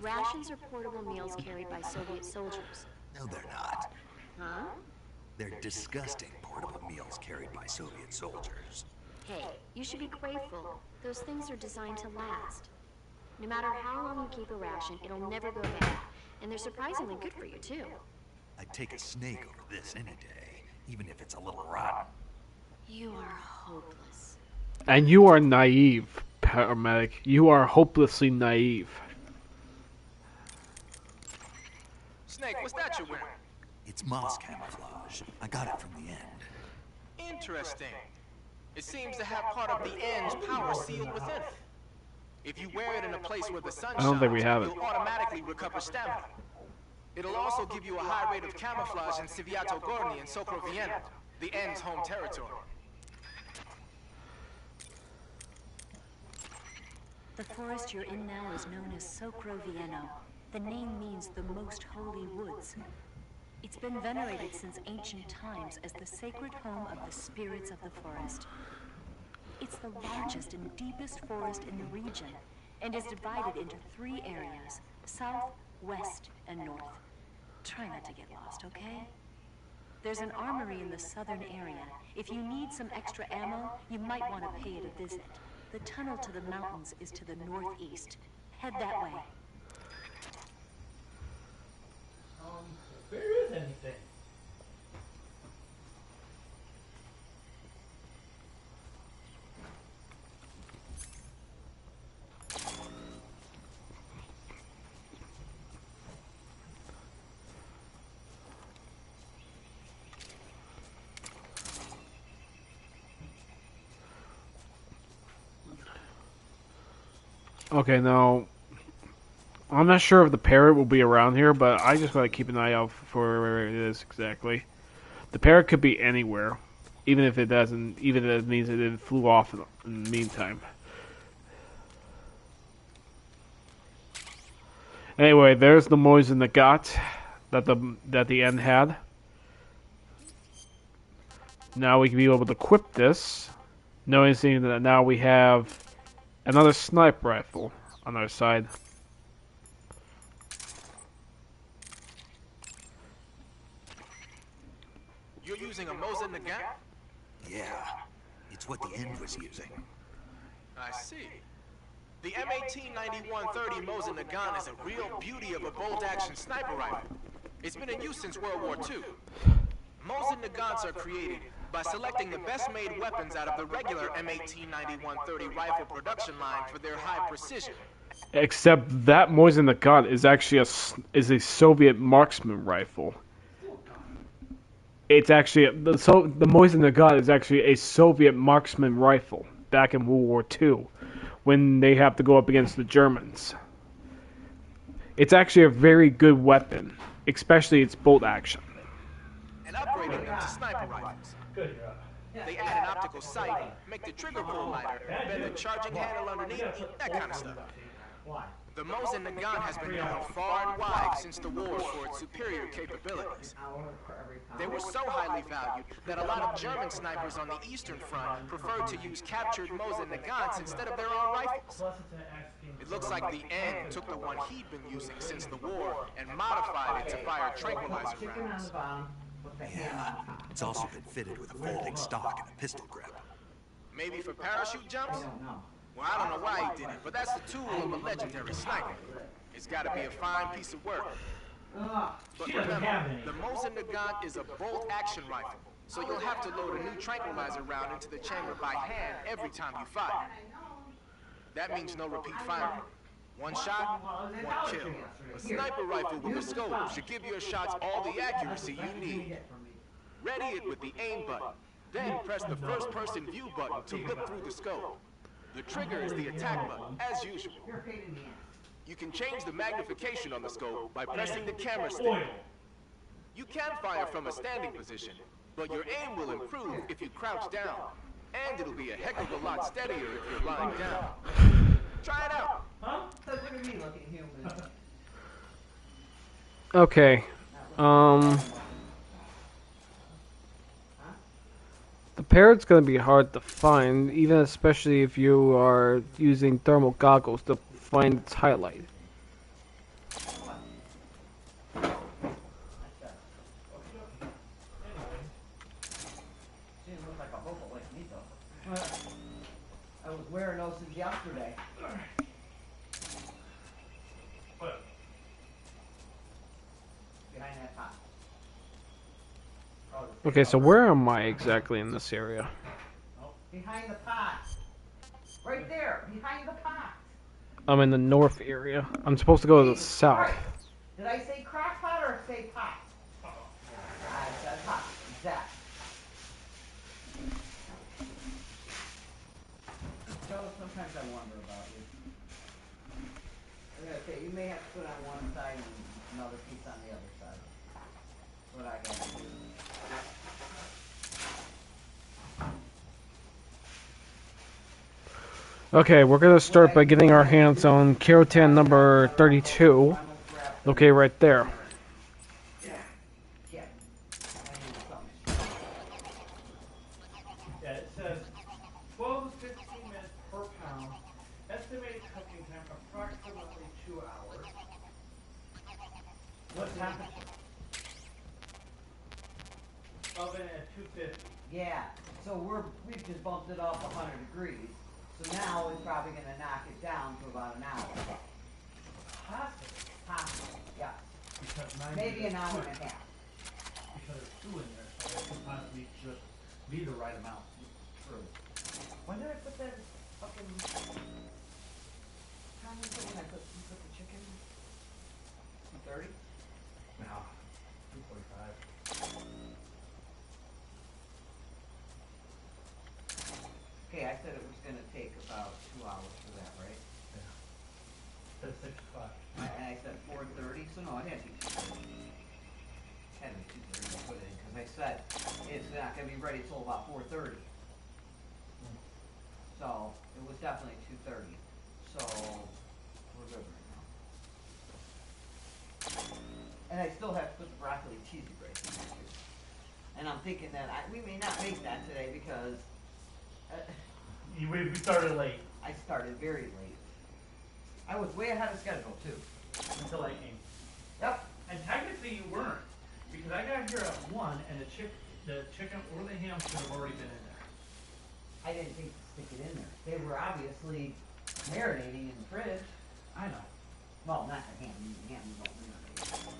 Rations are portable meals carried by Soviet soldiers. No, they're not. Huh? They're disgusting portable meals carried by Soviet soldiers. Hey, you should be grateful. Those things are designed to last. No matter how long you keep a ration, it'll never go bad. And they're surprisingly good for you, too. I'd take a snake over this any day. even if it's a little rotten. You are hopeless. And you are naive, paramedic. You are hopelessly naive. Snake, what's that you're wearing? It's moss camouflage. I got it from the end. Interesting. It seems to have part of the end's power sealed within it. If you wear it in a place where the sun I don't think we have it. you'll automatically recover stamina. It'll also give you a high rate of camouflage in Civiato Gorni and Socrovieno, the end's home territory. The forest you're in now is known as Socrovieno. The name means the most holy woods. It's been venerated since ancient times as the sacred home of the spirits of the forest. It's the largest and deepest forest in the region, and is divided into 3 areas: south, west, and north. Try not to get lost, okay? There's an armory in the southern area. If you need some extra ammo, you might want to pay it a visit. The tunnel to the mountains is to the northeast. Head that way. Where is anything? Okay, now I'm not sure if the parrot will be around here, but I just gotta keep an eye out for where it is exactly. The parrot could be anywhere, even if it doesn't. Even if it means that it flew off in the meantime. Anyway, there's the Moise and the Got that the end had. Now we can be able to equip this, noticing that now we have another sniper rifle on our side. You're using a Mosin Nagant? Yeah, it's what the end was using. I see. The M1891-30 Mosin Nagant is a real beauty of a bolt-action sniper rifle. It's been in use since World War II. Mosin Nagants are created by selecting the best-made weapons out of the regular M1891-30 rifle production line for their high precision. Except that Moise and the Got is actually a Soviet marksman rifle. It's actually the Moise and the Got is actually a Soviet marksman rifle back in World War II, when they have to go up against the Germans. It's actually a very good weapon, especially its bolt action. And upgrading them to sniper rifles. Good job. They add an optical sight, make the trigger pull lighter, bend the charging handle underneath, that kind of stuff. Why? The Mosin Nagant has been known far and wide since the war for its superior capabilities. They were so highly valued that a lot of German snipers on the Eastern Front preferred to use captured Mosin Nagants instead of their own rifles. It looks like the end took the one he'd been using since the war and modified it to fire tranquilizer rounds. Yeah, it's also been fitted with a folding stock and a pistol grip. Maybe for parachute jumps? Well, I don't know why he did it, but that's the tool of a legendary sniper. It's gotta be a fine piece of work. But remember, the Mosin Nagant is a bolt-action rifle, so you'll have to load a new tranquilizer round into the chamber by hand every time you fire. That means no repeat firing. One shot, one kill. A sniper rifle with a scope should give your shots all the accuracy you need. Ready it with the aim button, then press the first-person view button to look through the scope. The trigger is the attack button, as usual. You can change the magnification on the scope by pressing the camera stick. You can fire from a standing position, but your aim will improve if you crouch down. And it'll be a heck of a lot steadier if you're lying down. Try it out. Huh? Look at me looking human. Okay. The parrot's gonna be hard to find, even especially if you are using thermal goggles to find its highlight. She didn't look like a hobo like me though. I was wearing those since yesterday. What? Behind that pot. Oh, Okay, so where am I exactly in this area? Behind the pot. Right there, behind the pot. I'm in the north area. I'm supposed to go to the south. Right. Did I say crock pot or say pot? I said pot. Exact. So sometimes I wonder about you. I'm gonna say you may have to put on one side and another piece on the other side. What I gotta do. Okay, we're gonna start by getting our hands on Kerotan number 32. Okay, right there. Yeah. Yeah, it says 12 to 15 minutes per pound. Estimated cooking time approximately 2 hours. What temperature? Oven at 250. Yeah. So we've just bumped it up 100 degrees. So now it's probably gonna knock it down to about an hour. Possibly, yeah. Because Maybe an hour and a half. Because there's 2 in there, so it could possibly just be the right amount. True. When did I put that fucking... How many when I put the chicken? 2:30? No, 245. Okay, I said it was gonna take about 2 hours for that, right? That's 6 o'clock. And I said 4:30, so no, it had to be 2:30. Had to be 2:30 to put it in, because I said it's not gonna be ready till about 4:30. So, it was definitely 2:30. So, we're good right now. And I still have to put the broccoli cheesy bread in there too. And I'm thinking that we may not make that today because We started late. I started very late. I was way ahead of schedule too. Until I came. Yep. And technically you weren't. Because I got here at 1 and the chicken or the ham should have already been in there. I didn't think to stick it in there. They were obviously marinating in the fridge. I know. Well, not the ham. The ham don't marinate.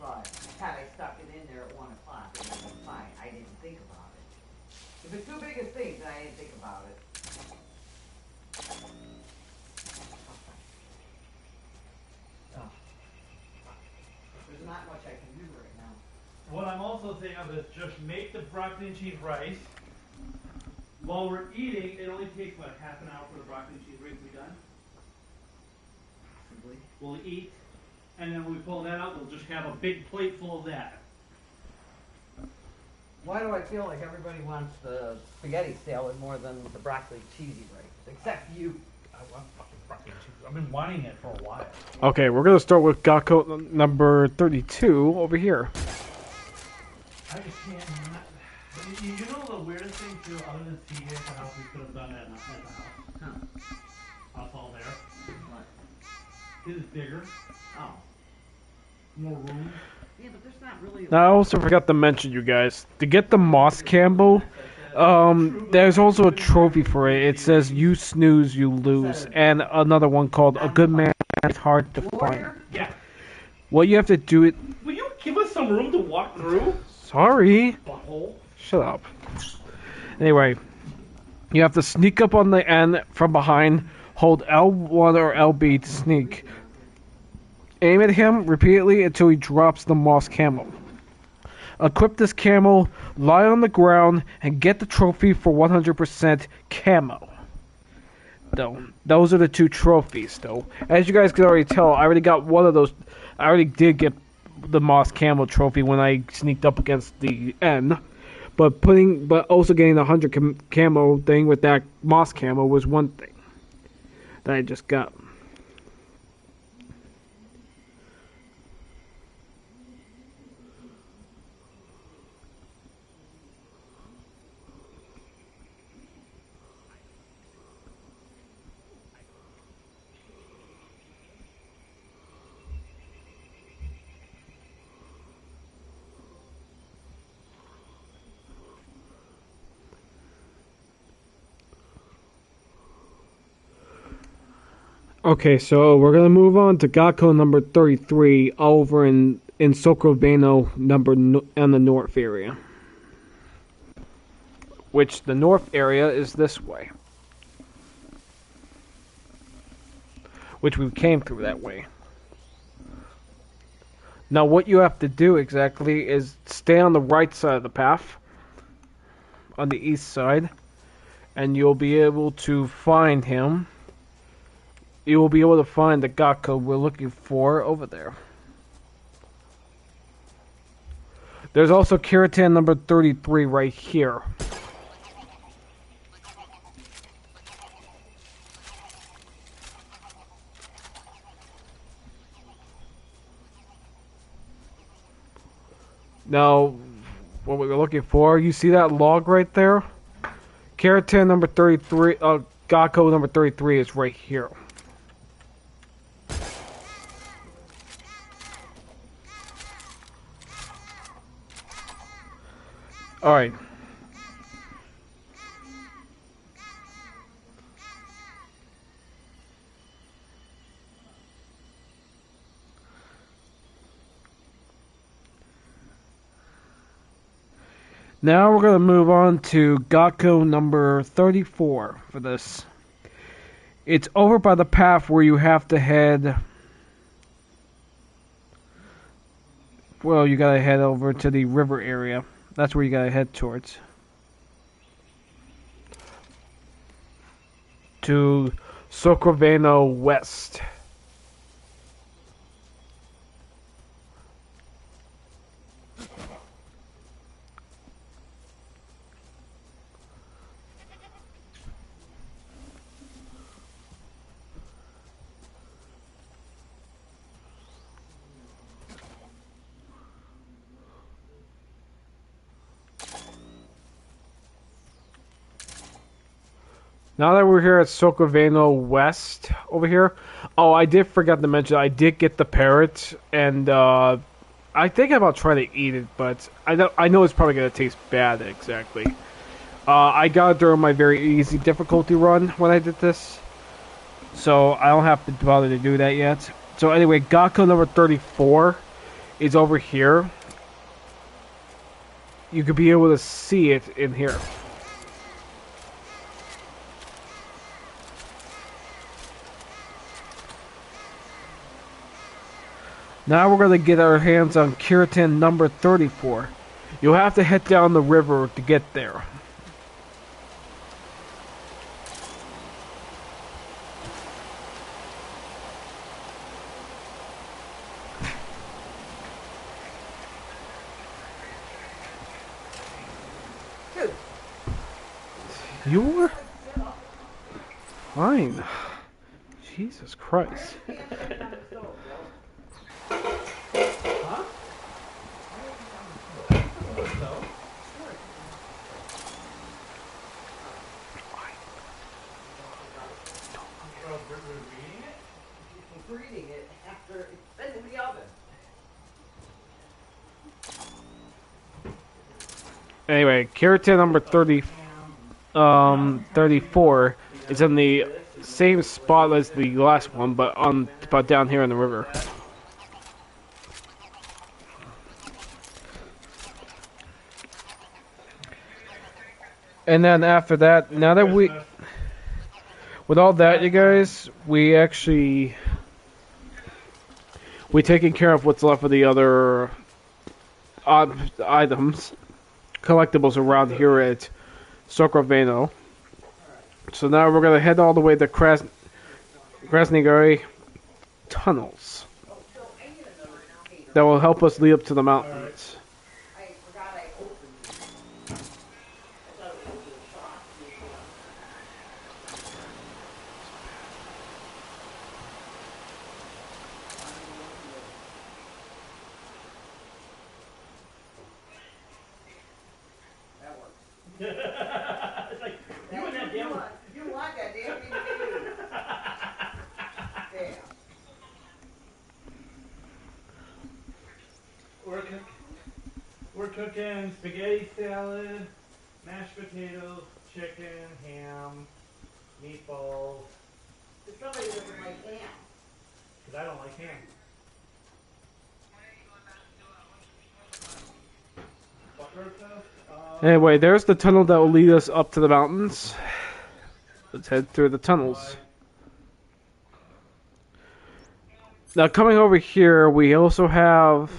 But had I stuck it in there at 1 o'clock, it would have been fine. I didn't think about it. If it's too big a thing, then I didn't think about it. Oh. There's not much I can do right now. What I'm also thinking of is just make the broccoli and cheese rice. While we're eating, it only takes, what, half an hour for the broccoli and cheese rice to be done? Possibly. We'll eat, and then when we pull that out, we'll just have a big plate full of that. Why do I feel like everybody wants the spaghetti salad more than the broccoli cheesy rice? Except you. I love fucking broccoli and cheese. I've been wanting it for a while. Okay, we're gonna start with Gakko number 32 over here. I just can't. You know the weirdest thing too, other than CJ at the house, we could have done that at the house. Huh. Us all there. What? His is bigger, Oh. more room. Yeah, but there's not really. Now, I also forgot to mention, you guys, to get the Moss Campbell, there's also a trophy for it. It says, "You snooze, you lose," and another one called "A Good Man is Hard to Find." Warrior? Yeah. What you have to do it. Will you give us some room to walk through? Sorry. Butthole. Shut up. Anyway, you have to sneak up on the end from behind, hold L1 or LB to sneak. Aim at him repeatedly until he drops the Moss Camel. Equip this camel, lie on the ground, and get the trophy for 100% camo. Though, those are the 2 trophies, though. As you guys can already tell, I already got one of those. I already did get the Moss Camel trophy when I sneaked up against the end. But also getting the 100 camo thing with that Moss Camo was one thing that I just got. Okay, so we're gonna move on to Gakko number 33 over in in Socrovano on the north area. Which the north area is this way. Which we came through that way. Now what you have to do exactly is stay on the right side of the path. On the east side. And you'll be able to find him. You will be able to find the Gakko we're looking for over there. There's also Kirtan number 33 right here. Now, what we were looking for, you see that log right there? Kirtan number 33, Gakko number 33 is right here. Alright. Now we're going to move on to Gakko number 34 for this. It's over by the path where you have to head... Well, you gotta head over to the river area. That's where you gotta head towards. To Socrovano West. Now that we're here at Socrovano West over here, oh, I did forget to mention, I did get the parrot, and I think I'm about trying to eat it, but I know it's probably going to taste bad, exactly. I got it during my very easy difficulty run when I did this, so I don't have to bother to do that yet. So anyway, Gakko number 34 is over here. You could be able to see it in here. Now we're going to get our hands on Kirtan number 34. You'll have to head down the river to get there. You were? Fine. Jesus Christ. Reading it after it's been in the oven. Anyway, Kirtan number 34 is in the same spot as the last one, but down here in the river. And then after that, now that with all that, you guys, we taken care of what's left of the other items, collectibles around here at Socrovano. So now we're gonna head all the way to Krasnigary tunnels. That will help us lead up to the mountains. It's like, you and that damn... You want that damn thing too. Damn. We're cooking spaghetti salad, mashed potatoes, chicken, ham, meatballs. There's somebody doesn't like ham. Because I don't like ham. Anyway, there's the tunnel that will lead us up to the mountains. Let's head through the tunnels. Now, coming over here, we also have...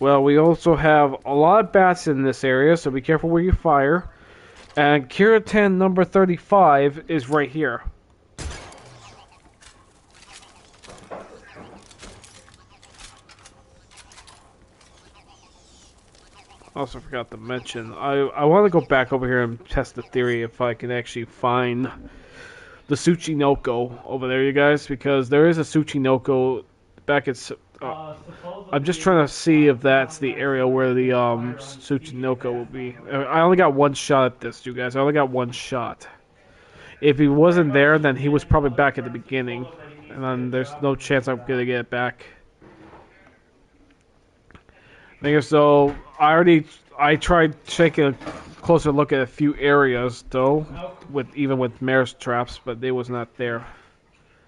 Well, we also have a lot of bats in this area, so be careful where you fire. And Kiratan number 35 is right here. Also forgot to mention, I want to go back over here and test the theory if I can actually find the Tsuchinoko over there, you guys, because there is a Tsuchinoko back at... I'm just trying to see if that's the area where the Tsuchinoko will be. I only got one shot at this, you guys. I only got one shot. If he wasn't there, then he was probably back at the beginning. And then there's no chance I'm going to get it back. So I tried taking a closer look at a few areas though, even with mare's traps, but they was not there.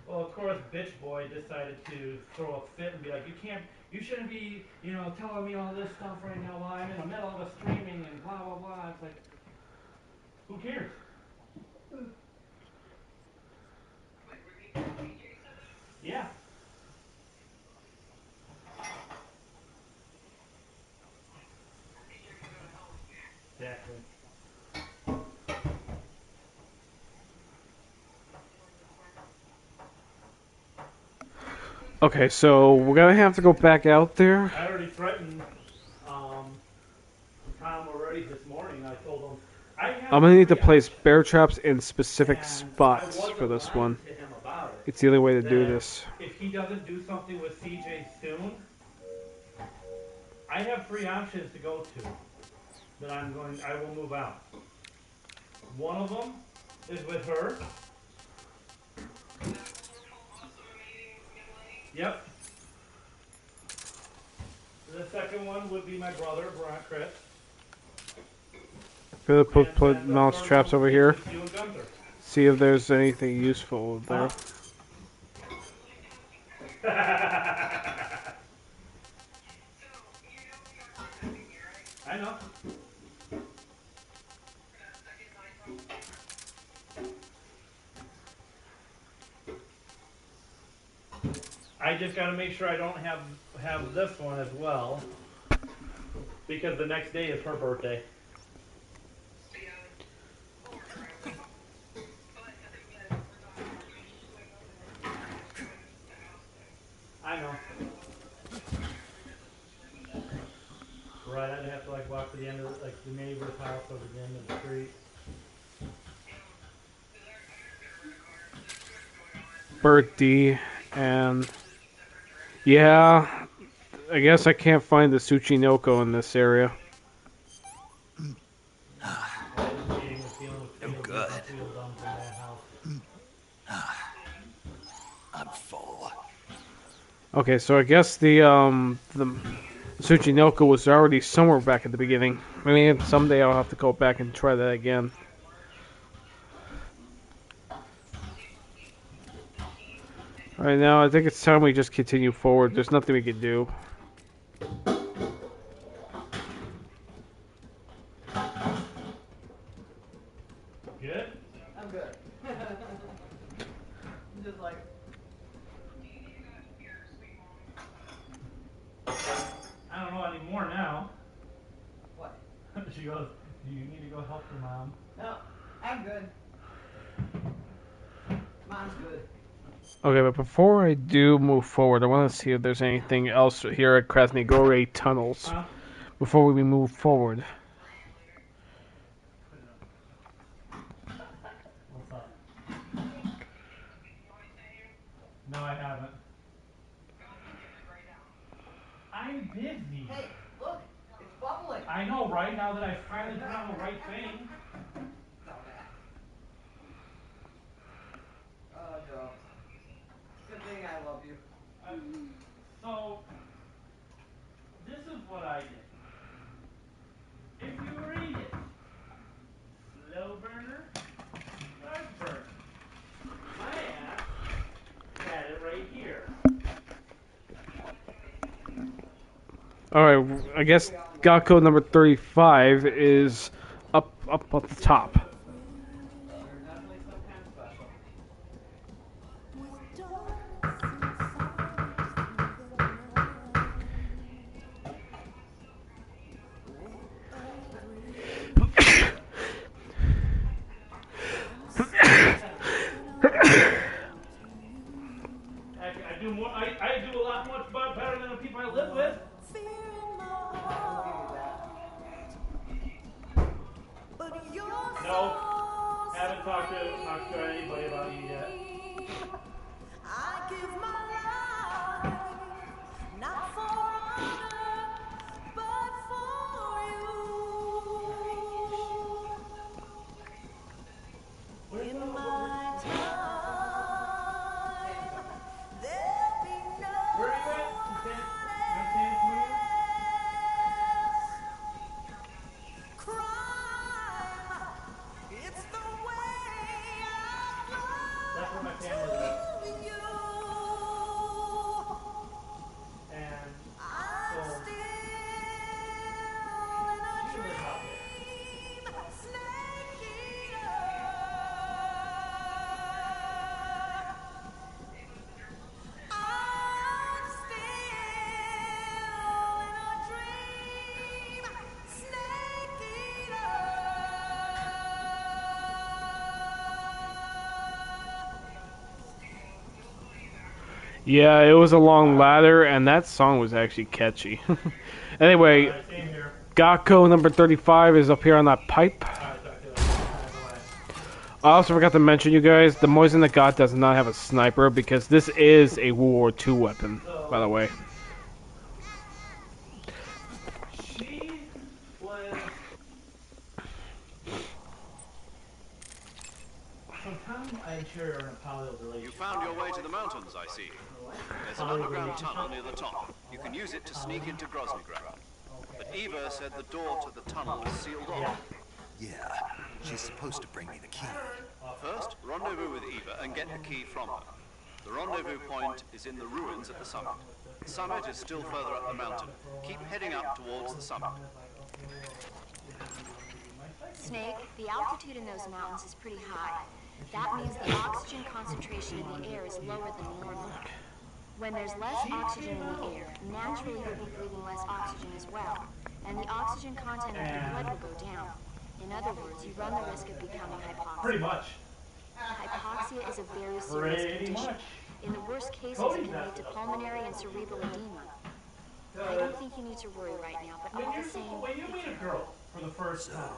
Well, of course, bitch boy decided to throw a fit and be like, you shouldn't be, telling me all this stuff right now while I'm in the middle of a streaming and blah blah blah. It's like, who cares? Yeah. Exactly. Okay, so we're gonna have to go back out there. I already threatened Tom already this morning. I told him I'm gonna need to place bear traps in specific spots for this one. It's the only way to do this. If he doesn't do something with CJ soon, I have 3 options to go to that I will move out. One of them is with her. Yep. The second one would be my brother, Brian Chris. I'm gonna put mouse traps over here. See if there's anything useful there. I know. I just gotta make sure I don't have this one as well, because the next day is her birthday. I know. Right, I'd have to walk to the end of the neighbor's house over the end of the street. Birthday and yeah, I guess I can't find the Tsuchinoko in this area. No good. I'm full. Okay, so I guess the Tsuchinoko was already somewhere back at the beginning. I mean, someday I'll have to go back and try that again. Alright, now I think it's time we just continue forward. There's nothing we can do. Good? I'm good. I'm just like... I don't know anymore now. What? She goes, do you need to go help your mom? No, I'm good. Mom's good. Okay, but before I do move forward, I want to see if there's anything else here at Krasnogorye Tunnels before we move forward. What's up? No, I haven't. I'm busy. Hey, look, it's bubbling. I know, right? Now that I finally put on the right thing. Oh, Joe. Good thing I love you. So, this is what I did. If you read it, slow burner, large burner. My app had it right here. Alright, I guess God code number 35 is up at the top. You're definitely some kind of special. I do more. I do a lot much better than the people I live with. No, haven't talked to anybody about you yet. I give my life, not for honor, but for you. In my time, there'll be no Where are you at? You San Antonio? crime. It's the way I That's where my love family lives. to you. And I'm so still she in a lives out there. dream, snake eater. I'm still in a dream, snake eater. Yeah, it was a long ladder, and that song was actually catchy. Anyway, Alright, same here. Gakko number 35 is up here on that pipe. Alright, talk to you later. I also forgot to mention, you guys, the Moisen that God does not have a sniper because this is a World War II weapon, by the way. She was. Sometimes I'm sure you're in a poly relationship. You found your way to the mountains, I see. There's an underground tunnel near the top. You can use it to sneak into Groznygrad. But Eva said the door to the tunnel is sealed off. Yeah, she's supposed to bring me the key. First, rendezvous with Eva and get the key from her. The rendezvous point is in the ruins at the summit. The summit is still further up the mountain. Keep heading up towards the summit. Snake, the altitude in those mountains is pretty high. That means the oxygen concentration in the air is lower than normal. When there's less oxygen in the air, naturally you'll be breathing less oxygen as well, and the oxygen content of your blood will go down. In other words, you run the risk of becoming hypoxic. Pretty much. Hypoxia is a very serious Pretty condition. much. In the worst cases, it can lead to pulmonary and cerebral edema. I don't think you need to worry right now, but all the same, When you meet a girl for the first time,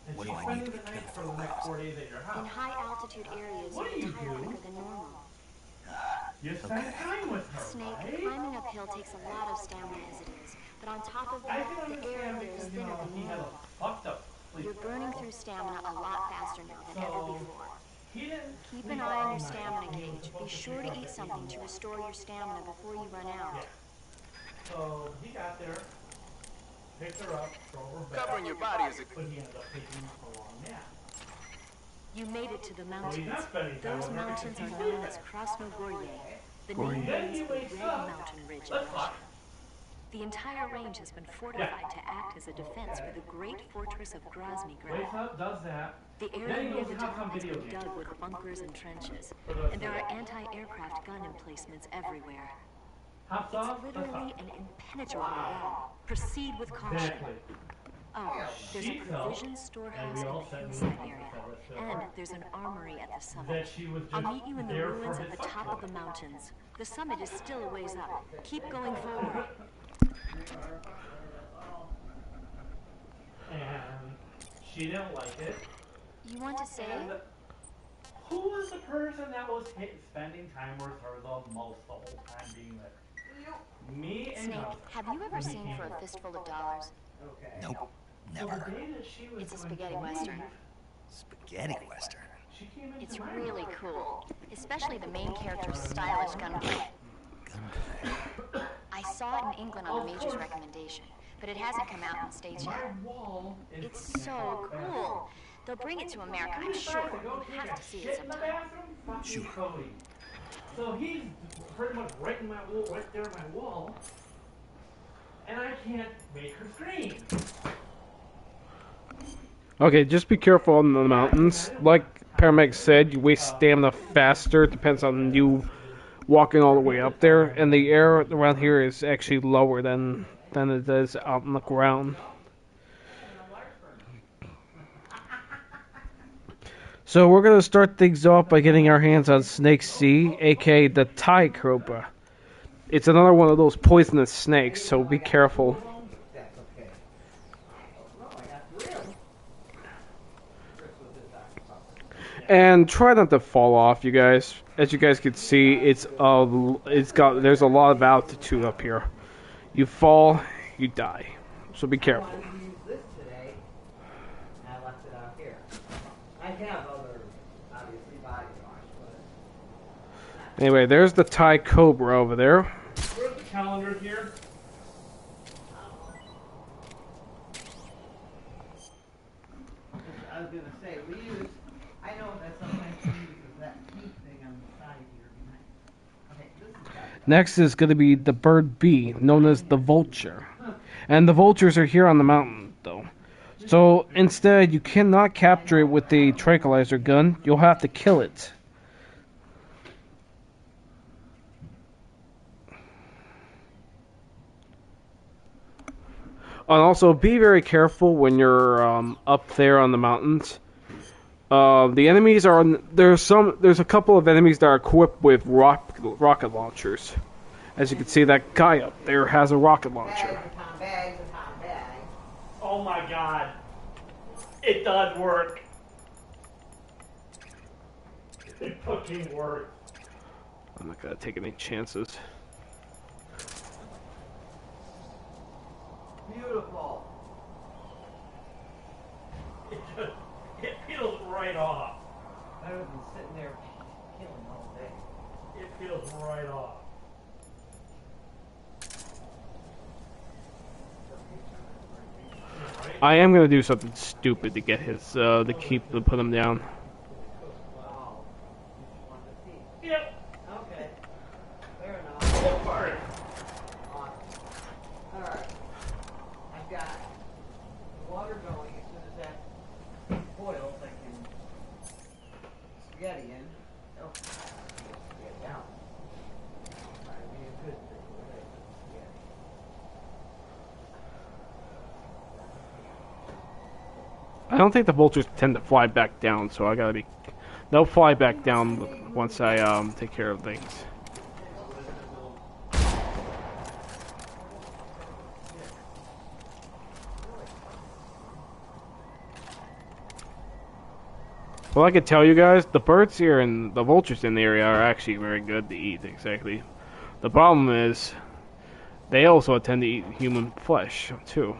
and what do she's I need spending to the be night for careful the next about? 4 days at your in house, high altitude areas, What do you you tire do? quicker than normal. you spend time with her, Snake, right? climbing uphill takes a lot of stamina as it is, but on top of I that, can the air understand there is because, you thinner know, than he had a normal. fucked up sleep. You're burning through stamina a lot faster now than ever So, before. He didn't Keep sleep an eye on all your night. stamina He was gauge. Be supposed to sure pick to up eat the something to email. restore your stamina before you run out. Yeah. So he got there, picked her up, drove her back. Covering your body is a But he ended up taking a long nap. You made it to the he's mountains. not spending time Those with her mountains because are he's known as Krasnogorye. The Gorye. name Then means he the wakes Red up. Mountain Ridge in Let's Russian. fuck. The entire range has been fortified to act as a defense for the great fortress of Wakes Groznygrad. up, does that. The Then area he near goes the and have some tunnel has video been game. dug with bunkers and trenches, For the rest and there of are it. anti-aircraft gun emplacements everywhere. Hot It's sauce? Let's literally fuck. an impenetrable wall. Proceed with caution. Exactly. Oh, there's a She felt, provision storehouse and we in all the said we hillside were area, so and there's an armory at the that summit. she was just I'll meet you in the there ruins for at his the top of the mountains. The summit is still a ways up. Keep going forward. And she didn't like it. You want to say? And who was the person that was spending time with her the most the whole time being there? Me and Snake, her. have you ever seen For a Fistful of Dollars? Nope, So never. the day that she was It's a going spaghetti to western. leave, Spaghetti western. she came into It's my really room. cool, especially the main character's stylish gunplay. I saw it in England on the Major's recommendation, but it hasn't come out in the States My yet. wall is It's so cool. They'll bring it to America, I'm sure. You have to see it sometime. Sure. Cody. So he's pretty much right in my wall, right there in my wall. and I can't make her scream. Okay, just be careful on the mountains. Like Paramedic said, you waste stamina faster. It depends on you walking all the way up there. And the air around here is actually lower than it is out on the ground. So we're going to start things off by getting our hands on Snake C, aka the Thai Cobra. It's another one of those poisonous snakes, so be careful. That's okay. Oh, no, I got 3 of them. Chris was his Dr. Pepper. And try not to fall off, you guys. As you guys can see, there's a lot of altitude up here. You fall, you die. So be I careful. wanted to use this today, and I left it out here. I have other, obviously, body wash, but Anyway, there's the Thai Cobra over there. Where's the calendar here? I was gonna say, we use, I know that sometimes we use that heat thing on the side here behind. Okay, this is that. Next is going to be the bird B, known as the vulture. And the vultures are here on the mountain, though. So instead, you cannot capture it with the tranquilizer gun. You'll have to kill it. And also, be very careful when you're up there on the mountains. The enemies are there's a couple of enemies that are equipped with rocket launchers. As you can see, that guy up there has a rocket launcher. Bags upon bags upon bags. Oh my god. It does work. It fucking works. I'm not gonna take any chances. Beautiful. It peels right off. Better than sitting there killing all day. It peels right off. I am gonna do something stupid to get his to put him down. Wow. You just wanted to see. Yep. Okay. Fair enough. Go for it. Awesome. Alright. I've got the water going. As soon as that boils, I can spaghetti in. Oh, get down. Might be a good thing. Spaghetti. I don't think the vultures tend to fly back down, so I gotta be. They'll fly back down once I take care of things. Well, I can tell you guys, the birds here and the vultures in the area are actually very good to eat, exactly. The problem is, they also tend to eat human flesh, too.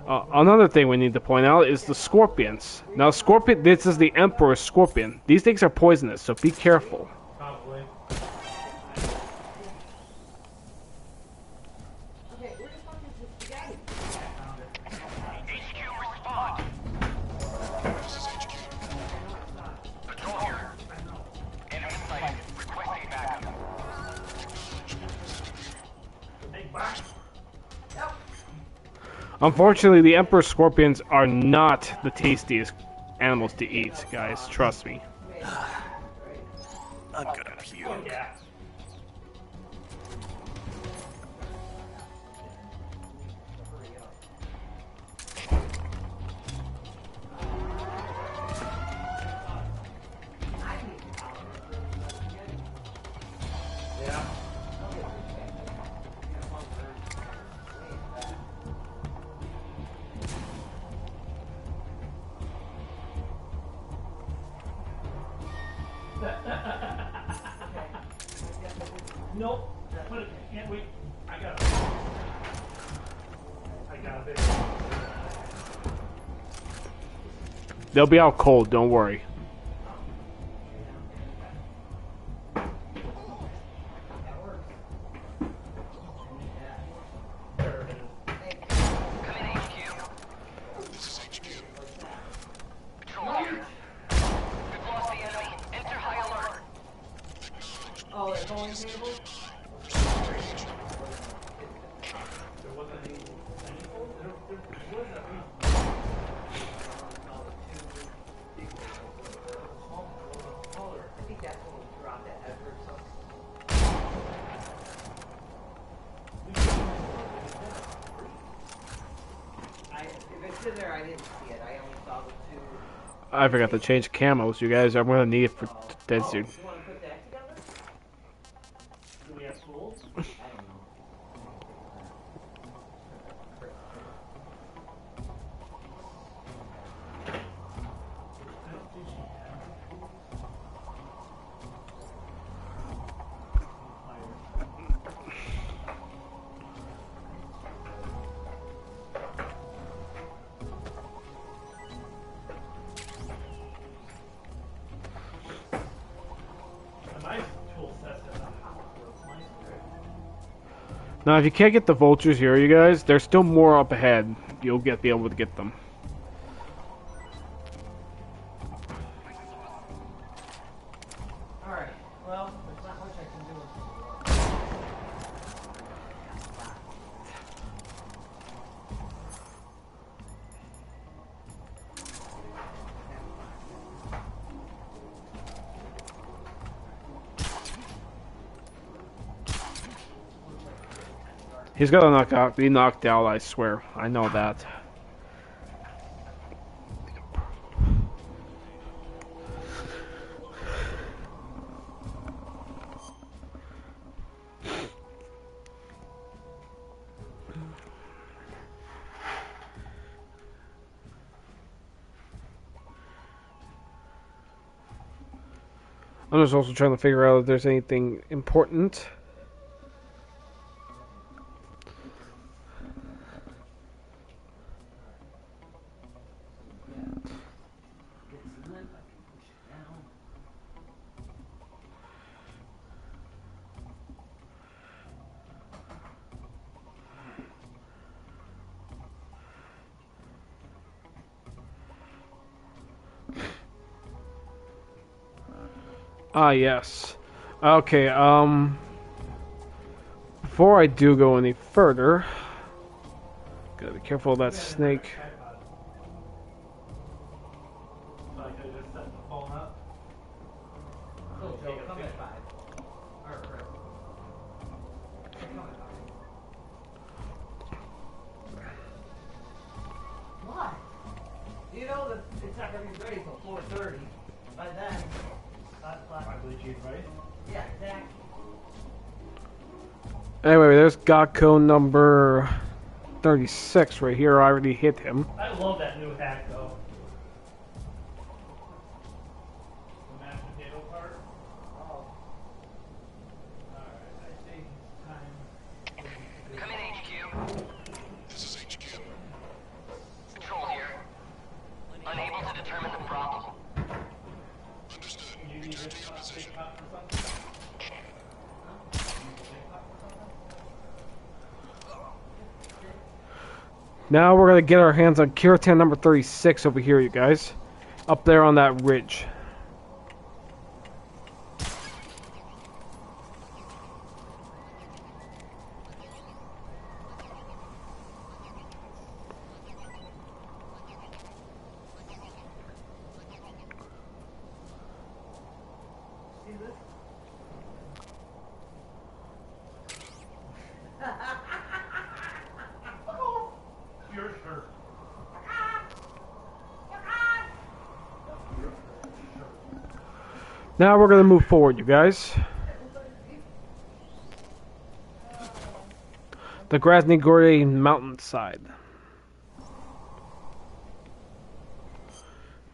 Another thing we need to point out is the scorpions. Now, this is the Emperor Scorpion. These things are poisonous, so be careful. Probably. Okay, where the fuck is the spaghetti? HQ respond. This is HQ. Patrol here. Enemy sighted. Requesting backup. Big box. Unfortunately, the Emperor Scorpions are not the tastiest animals to eat, guys. Trust me. I'm gonna puke. Oh yeah. Yeah. Nope. Put it. Can't wait. I got it. They'll be out cold, don't worry. Come in, HQ. This is HQ. Patrol here. We've lost the enemy. Enter high alert. Oh, they're bowling table? it's in there. I didn't see it. I only saw the two. I forgot to change camos, you guys. I'm gonna need it for Dead Suit. You want to put that together? Do we have tools? I don't know. A nice tool set at the house. It's nice and Now, if you can't get the vultures here, you guys, there's still more up ahead. You'll be able to get them. All right. Well, there's not much I can do. He's gonna be knocked out, I swear. I know that. I'm just also trying to figure out if there's anything important. Ah, yes. Okay, before I do go any further, gotta be careful of that snake. So I could just set the phone up. So, Joe, come at 5. All right, Chris. Come at 5. What? You know that it's not going to be ready till 4:30. By then, 5 o'clock. My blue cheese rice. Yeah, exactly. Anyway, there's Gakko number 36 right here. I already hit him. I love that new hack though. The mashed potato part. Oh. Alright, I think it's time. Come in, HQ. This is HQ. Control here. Unable to determine the problem. Understood. You need Return to this your big position. pot for something? Now we're gonna get our hands on Kirtan number 36 over here, you guys. Up there on that ridge. See this? Your shirt. Now we're gonna move forward, you guys. The Grozny Gory mountainside.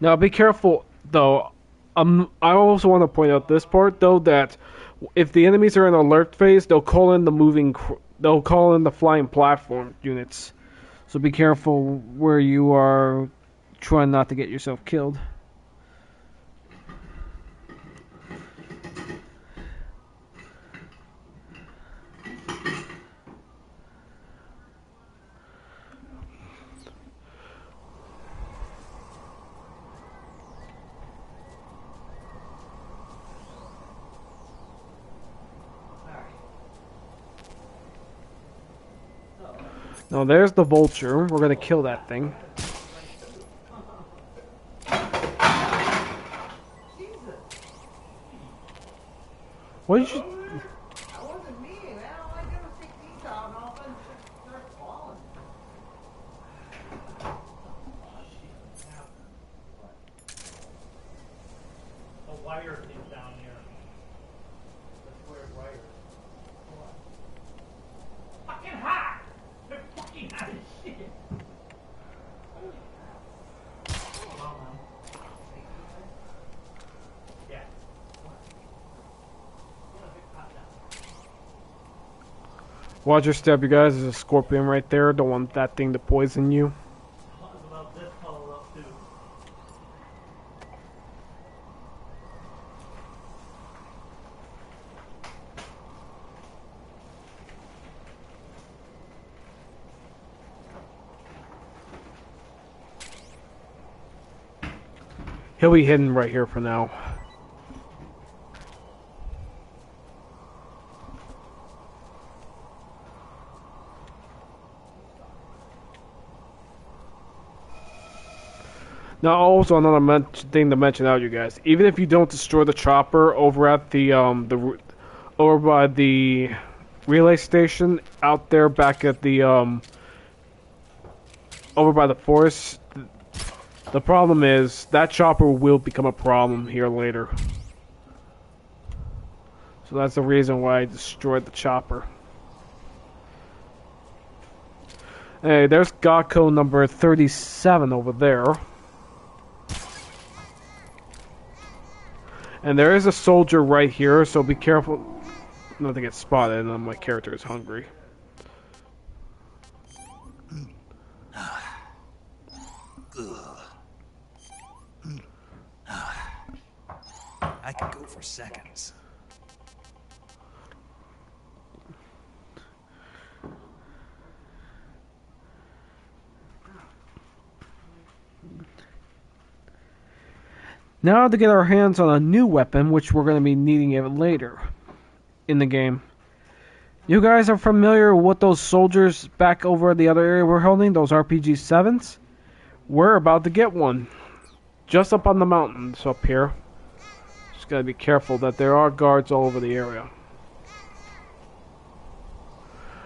Now be careful, though. I also want to point out this part, though, that if the enemies are in alert phase, they'll call in the flying platform units. So be careful where you are trying not to get yourself killed. Now there's the vulture. We're gonna kill that thing. What did you? That wasn't me, man. All I did was take these out and all of a sudden shit starts falling. Watch your step, you guys. There's a scorpion right there. Don't want that thing to poison you. Talk about this color up too. He'll be hidden right here for now. Now, also another thing to mention out, you guys. Even if you don't destroy the chopper over at the over by the relay station out there, back at the over by the forest, the problem is that chopper will become a problem here later. So that's the reason why I destroyed the chopper. Hey, there's Gakko number 37 over there. And there is a soldier right here, so be careful not to get spotted, and my character is hungry. I could go for seconds. Now to get our hands on a new weapon, which we're going to be needing it later in the game. You guys are familiar with what those soldiers back over the other area were holding? Those RPG-7s? We're about to get one. Just up on the mountains up here. Just got to be careful that there are guards all over the area.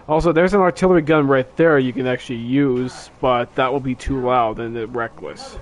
Also, there's an artillery gun right there you can actually use, but that will be too loud and reckless.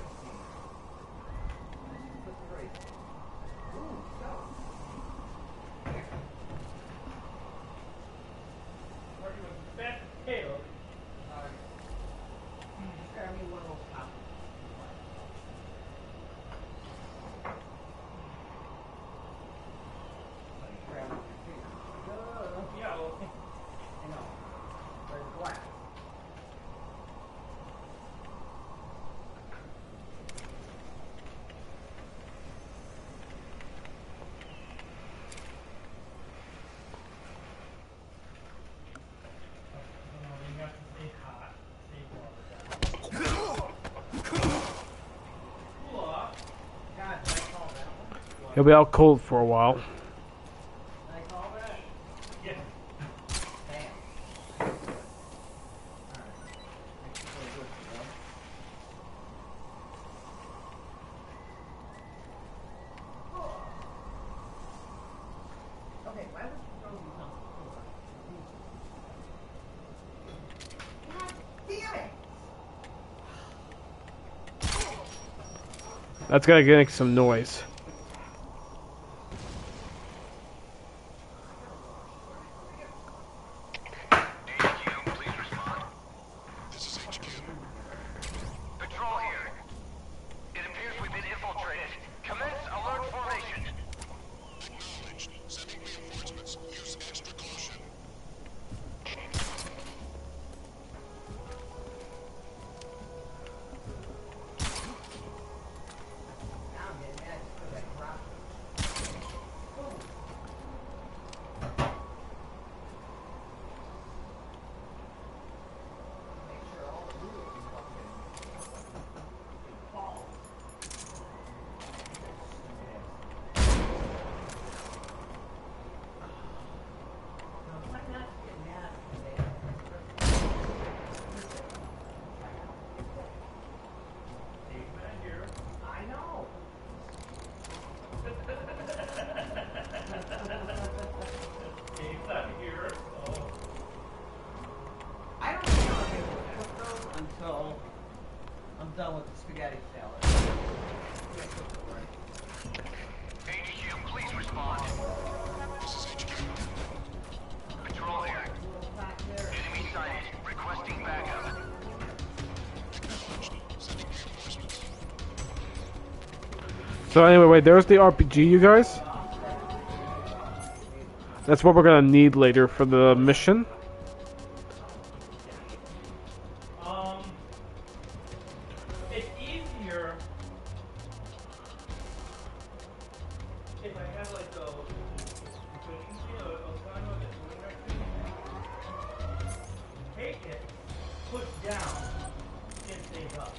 He'll be out cold for a while. That's gotta make some noise. So anyway, wait, there's the RPG, you guys. That's what we're gonna need later for the mission. here, if I have like a take it, push down, it stays up.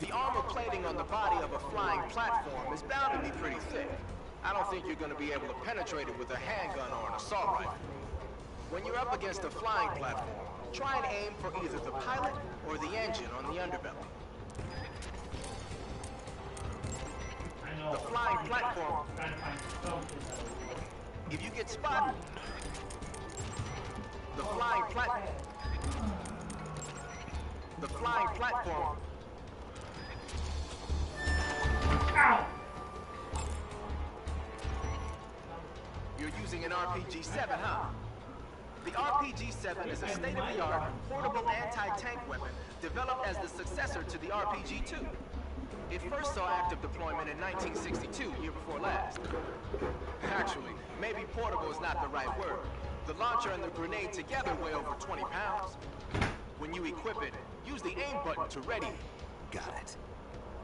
The armor plating on the body of a flying platform is bound to be pretty thick. I don't think you're going to be able to penetrate it with a handgun or an assault rifle. When you're up against a flying platform, try and aim for either the pilot or the engine on the underbelly. The flying platform, if you get spotted, the flying platform. Ow! You're using an RPG-7, huh? The RPG-7 is a state-of-the-art, portable anti-tank weapon developed as the successor to the RPG-2. It first saw active deployment in 1962, year before last. Actually, maybe portable is not the right word. The launcher and the grenade together weigh over 20 pounds. When you equip it, use the aim button to ready it. Got it.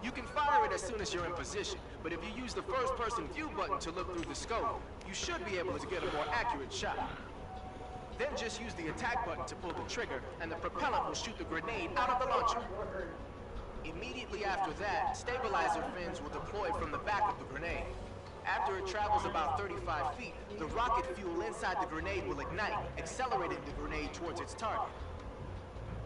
You can fire it as soon as you're in position, but if you use the first-person view button to look through the scope, you should be able to get a more accurate shot. Then just use the attack button to pull the trigger, and the propellant will shoot the grenade out of the launcher. Immediately after that, stabilizer fins will deploy from the back of the grenade. After it travels about 35 feet, the rocket fuel inside the grenade will ignite, accelerating the grenade towards its target.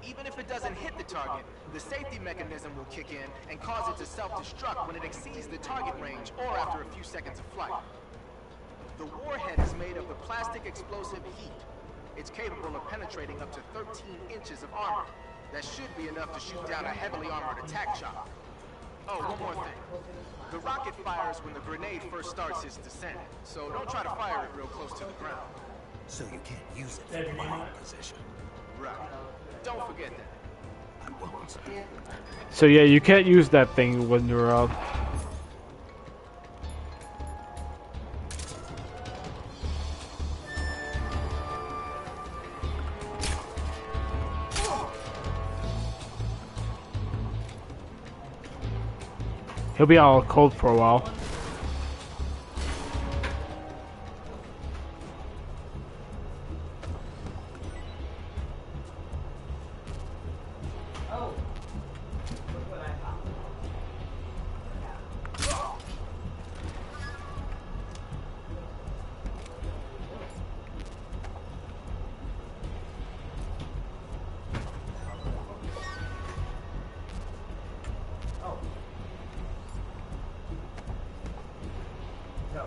Even if it doesn't hit the target, the safety mechanism will kick in and cause it to self-destruct when it exceeds the target range or after a few seconds of flight. The warhead is made of the plastic explosive heat. It's capable of penetrating up to 13 inches of armor. That should be enough to shoot down a heavily armored attack chopper. Oh, one more thing. The rocket fires when the grenade first starts its descent, so don't try to fire it real close to the ground. So you can't use it from my position. Right. Don't forget that. I won't. So yeah, you can't use that thing when you're out. He'll be all cold for a while. Oh, look what I found. Oh. So,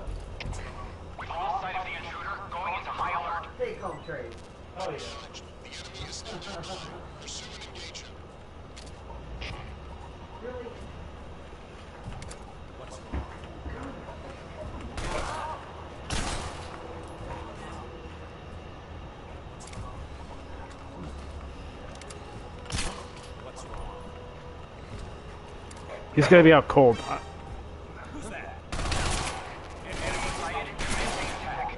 We've lost sight of the intruder, going into high alert. take home trade. Oh, yeah. The enemy is nearby. Pursue and engage him. Really? He's gonna be out cold. Who's that? Enemy sighted. Commencing attack.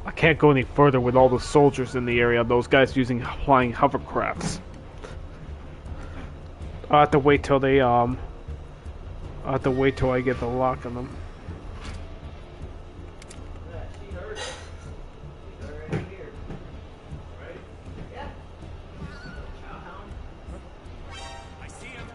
I can't go any further with all the soldiers in the area. Those guys using flying hovercrafts. I have to wait till they I have to wait till I get the lock on them. She heard it. She's already here. Right? Yeah. Chowhound. I see him.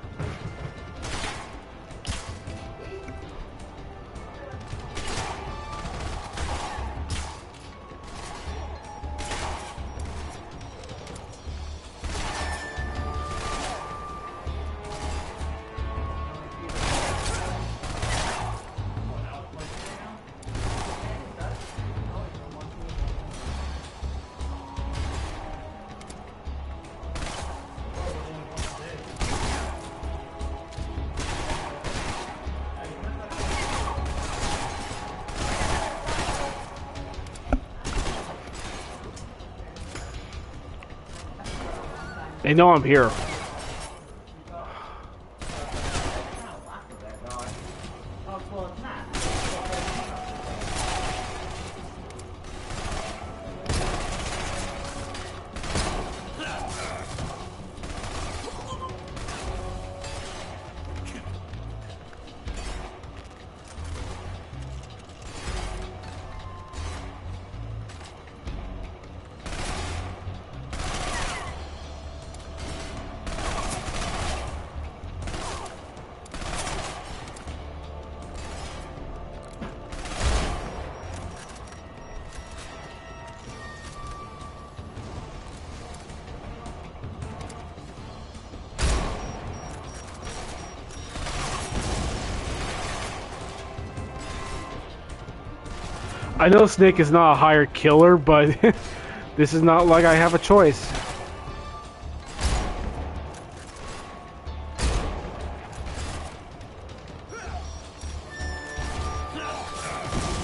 They know I'm here. Oh, well, it's not. I know Snake is not a higher killer, but this is not like I have a choice.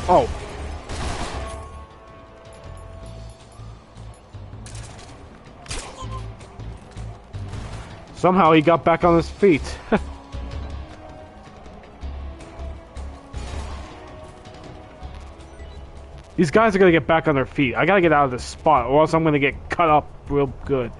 Oh. Somehow he got back on his feet. These guys are gonna get back on their feet. I gotta get out of this spot, or else I'm gonna get cut up real good.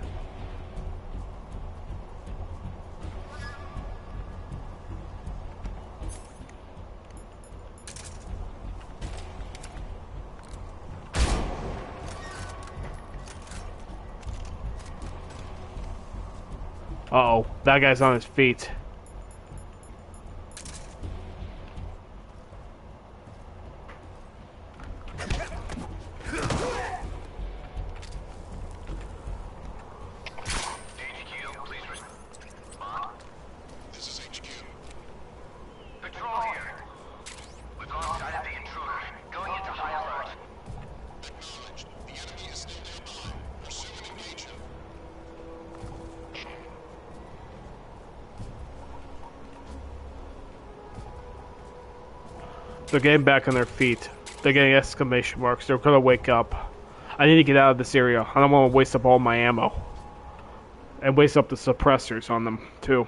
Uh-oh, that guy's on his feet. This is HQ. Patrol here. We've lost sight of the intruder. Going into high alert. Acknowledged. The enemy is still nearby. Pursue and engage him. They're getting back on their feet. They're getting exclamation marks. They're gonna wake up. I need to get out of this area. I don't want to waste up all my ammo. And waste up the suppressors on them, too.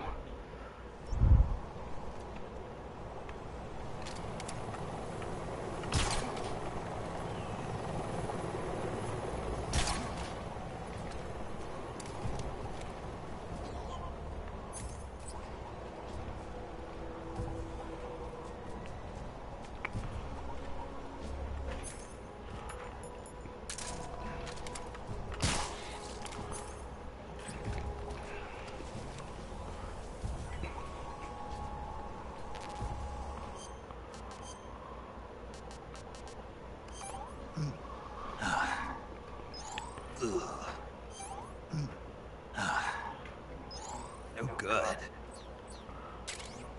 No good.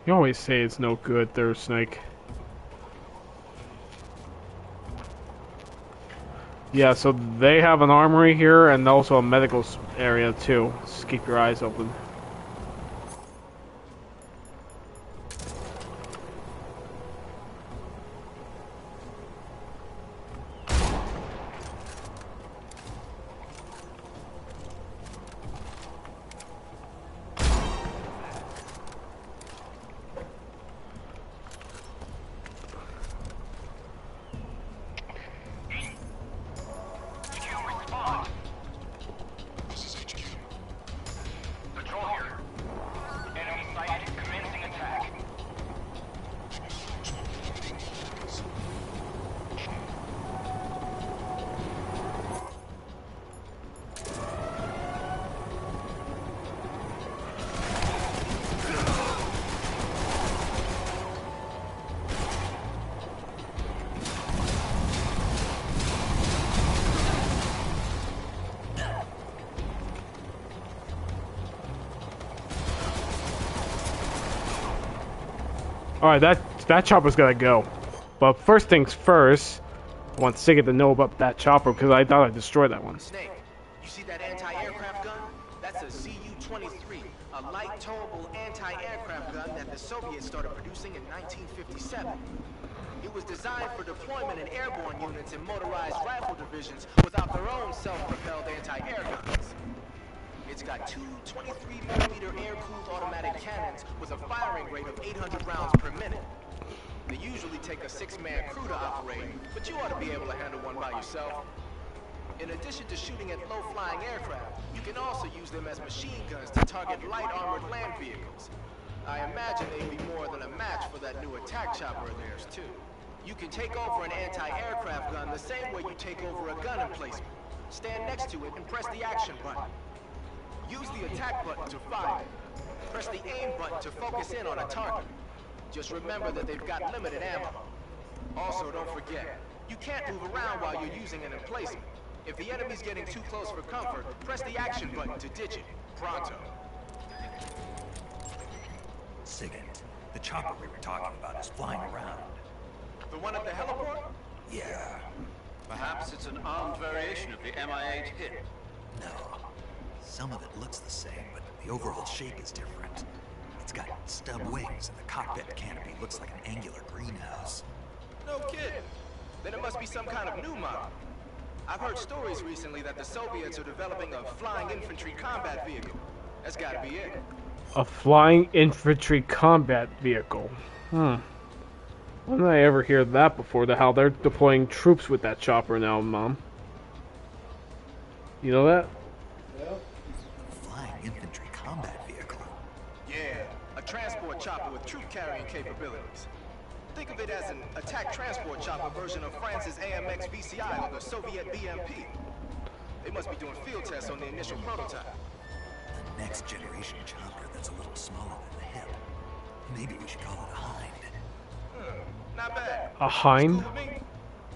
You always say it's no good there, Snake. Yeah, so they have an armory here and also a medical area too. Just keep your eyes open. This is HQ. Patrol here. Enemy sighted. Commencing attack. Alright, that chopper's gotta go. But first things first, I want Sigurd to know about that chopper because I thought I destroyed that one. Snake, you see that anti-aircraft gun? That's a ZU-23, a light towable anti-aircraft gun that the Soviets started producing in 1957. It was designed for deployment in airborne units and motorized rifle divisions without their own self-propelled anti-air guns. It's got two 23mm air-cooled automatic cannons with a firing rate of 800 rounds per minute. They usually take a 6-man crew to operate, but you ought to be able to handle one by yourself. In addition to shooting at low-flying aircraft, you can also use them as machine guns to target light armored land vehicles. I imagine they'd be more than a match for that new attack chopper of theirs, too. You can take over an anti-aircraft gun the same way you take over a gun emplacement. Stand next to it and press the action button. Use the attack button to fire. Press the aim button to focus in on a target. Just remember that they've got limited ammo. Also, don't forget, you can't move around while you're using an emplacement. If the enemy's getting too close for comfort, press the action button to ditch it. Pronto. Sigint, the chopper we were talking about is flying around. The one at the heliport? Yeah. Perhaps it's an armed variation of the Mi-8 hit. No. Some of it looks the same, but the overall shape is different. It's got stub wings, and the cockpit canopy looks like an angular greenhouse. No kidding. Then it must be some kind of new model. I've heard stories recently that the Soviets are developing a flying infantry combat vehicle. That's gotta be it. A flying infantry combat vehicle. When did I ever hear that before? How they're deploying troops with that chopper now, Mom. You know that? Flying infantry combat vehicle. Yeah, a transport chopper with troop-carrying capabilities. Think of it as an attack transport chopper version of France's AMX VCI or the Soviet BMP. They must be doing field tests on the initial prototype. The next generation chopper that's a little smaller than the hip. Maybe we should call it a Hind. Not bad. A Hind?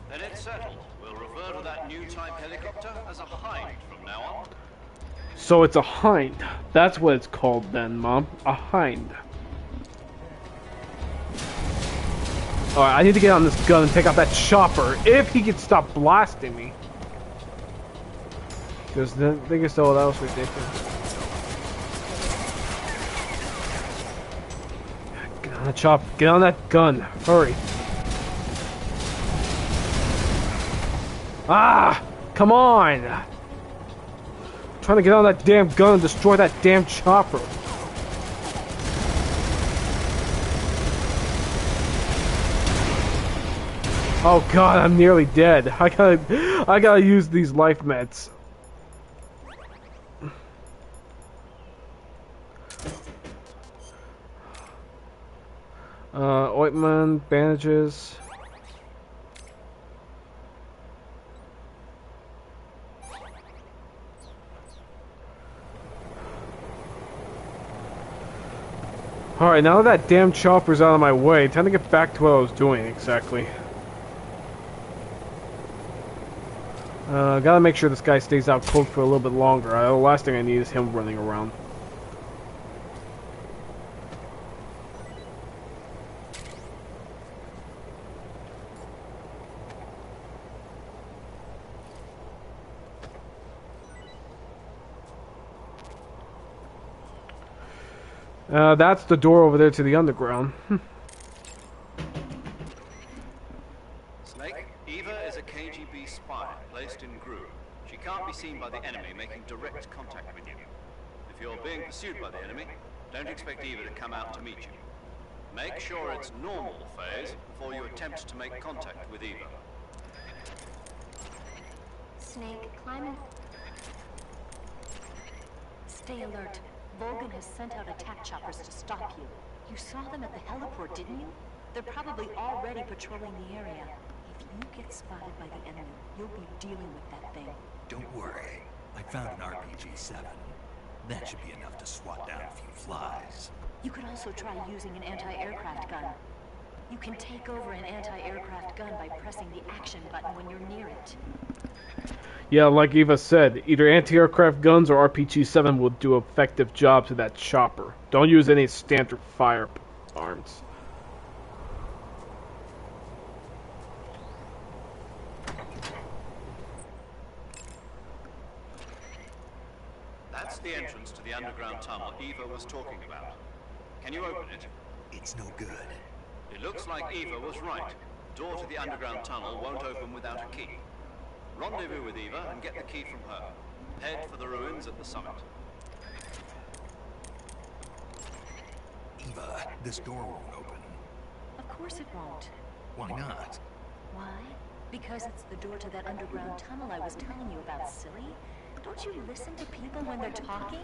Then it's settled. We'll refer to that new type helicopter as a Hind from now on. So it's a Hind. That's what it's called then, Mom. A Hind. Alright, I need to get on this gun and take out that chopper if he can stop blasting me. Because the thing is, though, that was ridiculous. Get on the chopper. Get on that gun. Hurry. Ah! Come on! I'm trying to get on that damn gun and destroy that damn chopper. Oh god, I'm nearly dead. I gotta use these life meds. Ointment, bandages. Alright, now that damn chopper's out of my way, time to get back to what I was doing exactly. Gotta make sure this guy stays out cold for a little bit longer. The last thing I need is him running around. That's the door over there to the underground. Snake, Eva is a KGB spy placed in Gru. She can't be seen by the enemy making direct contact with you. If you're being pursued by the enemy, don't expect Eva to come out to meet you. Make sure it's normal phase before you attempt to make contact with Eva. Snake, climb in. Stay alert. Volgan has sent out attack choppers to stop you. You saw them at the heliport, didn't you? They're probably already patrolling the area. If you get spotted by the enemy, you'll be dealing with that thing. Don't worry. I found an RPG-7. That should be enough to swat down a few flies. You could also try using an anti-aircraft gun. You can take over an anti-aircraft gun by pressing the action button when you're near it. Yeah, like Eva said, either anti-aircraft guns or RPG-7 will do effective jobs to that chopper. Don't use any standard firearms. That's the entrance to the underground tunnel Eva was talking about. Can you open it? It's no good. It looks like Eva was right. The door to the underground tunnel won't open without a key. Rendezvous with Eva and get the key from her. Head for the ruins at the summit. Eva, this door won't open. Of course it won't. Why not? Why? Because it's the door to that underground tunnel I was telling you about, silly. Don't you listen to people when they're talking?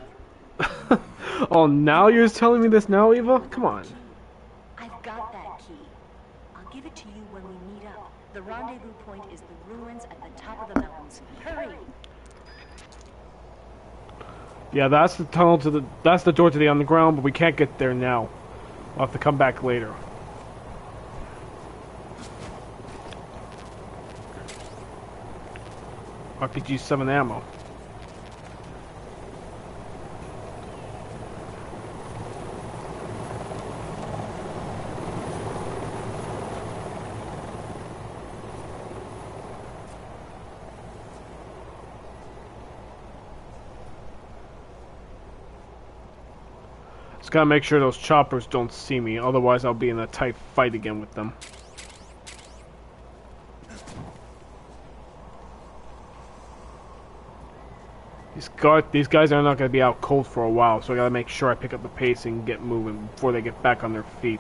Oh, now you're telling me this now, Eva? Come on. I've got that key. I'll give it to you when we meet up. The rendezvous point is the ruins at the top of the mountains. Hurry! Yeah, that's the tunnel to the... That's the door to the underground, but we can't get there now. We'll have to come back later. RPG-7 ammo. Just gotta make sure those choppers don't see me, otherwise I'll be in a tight fight again with them. These guys are not gonna be out cold for a while, so I gotta make sure I pick up the pace and get moving before they get back on their feet.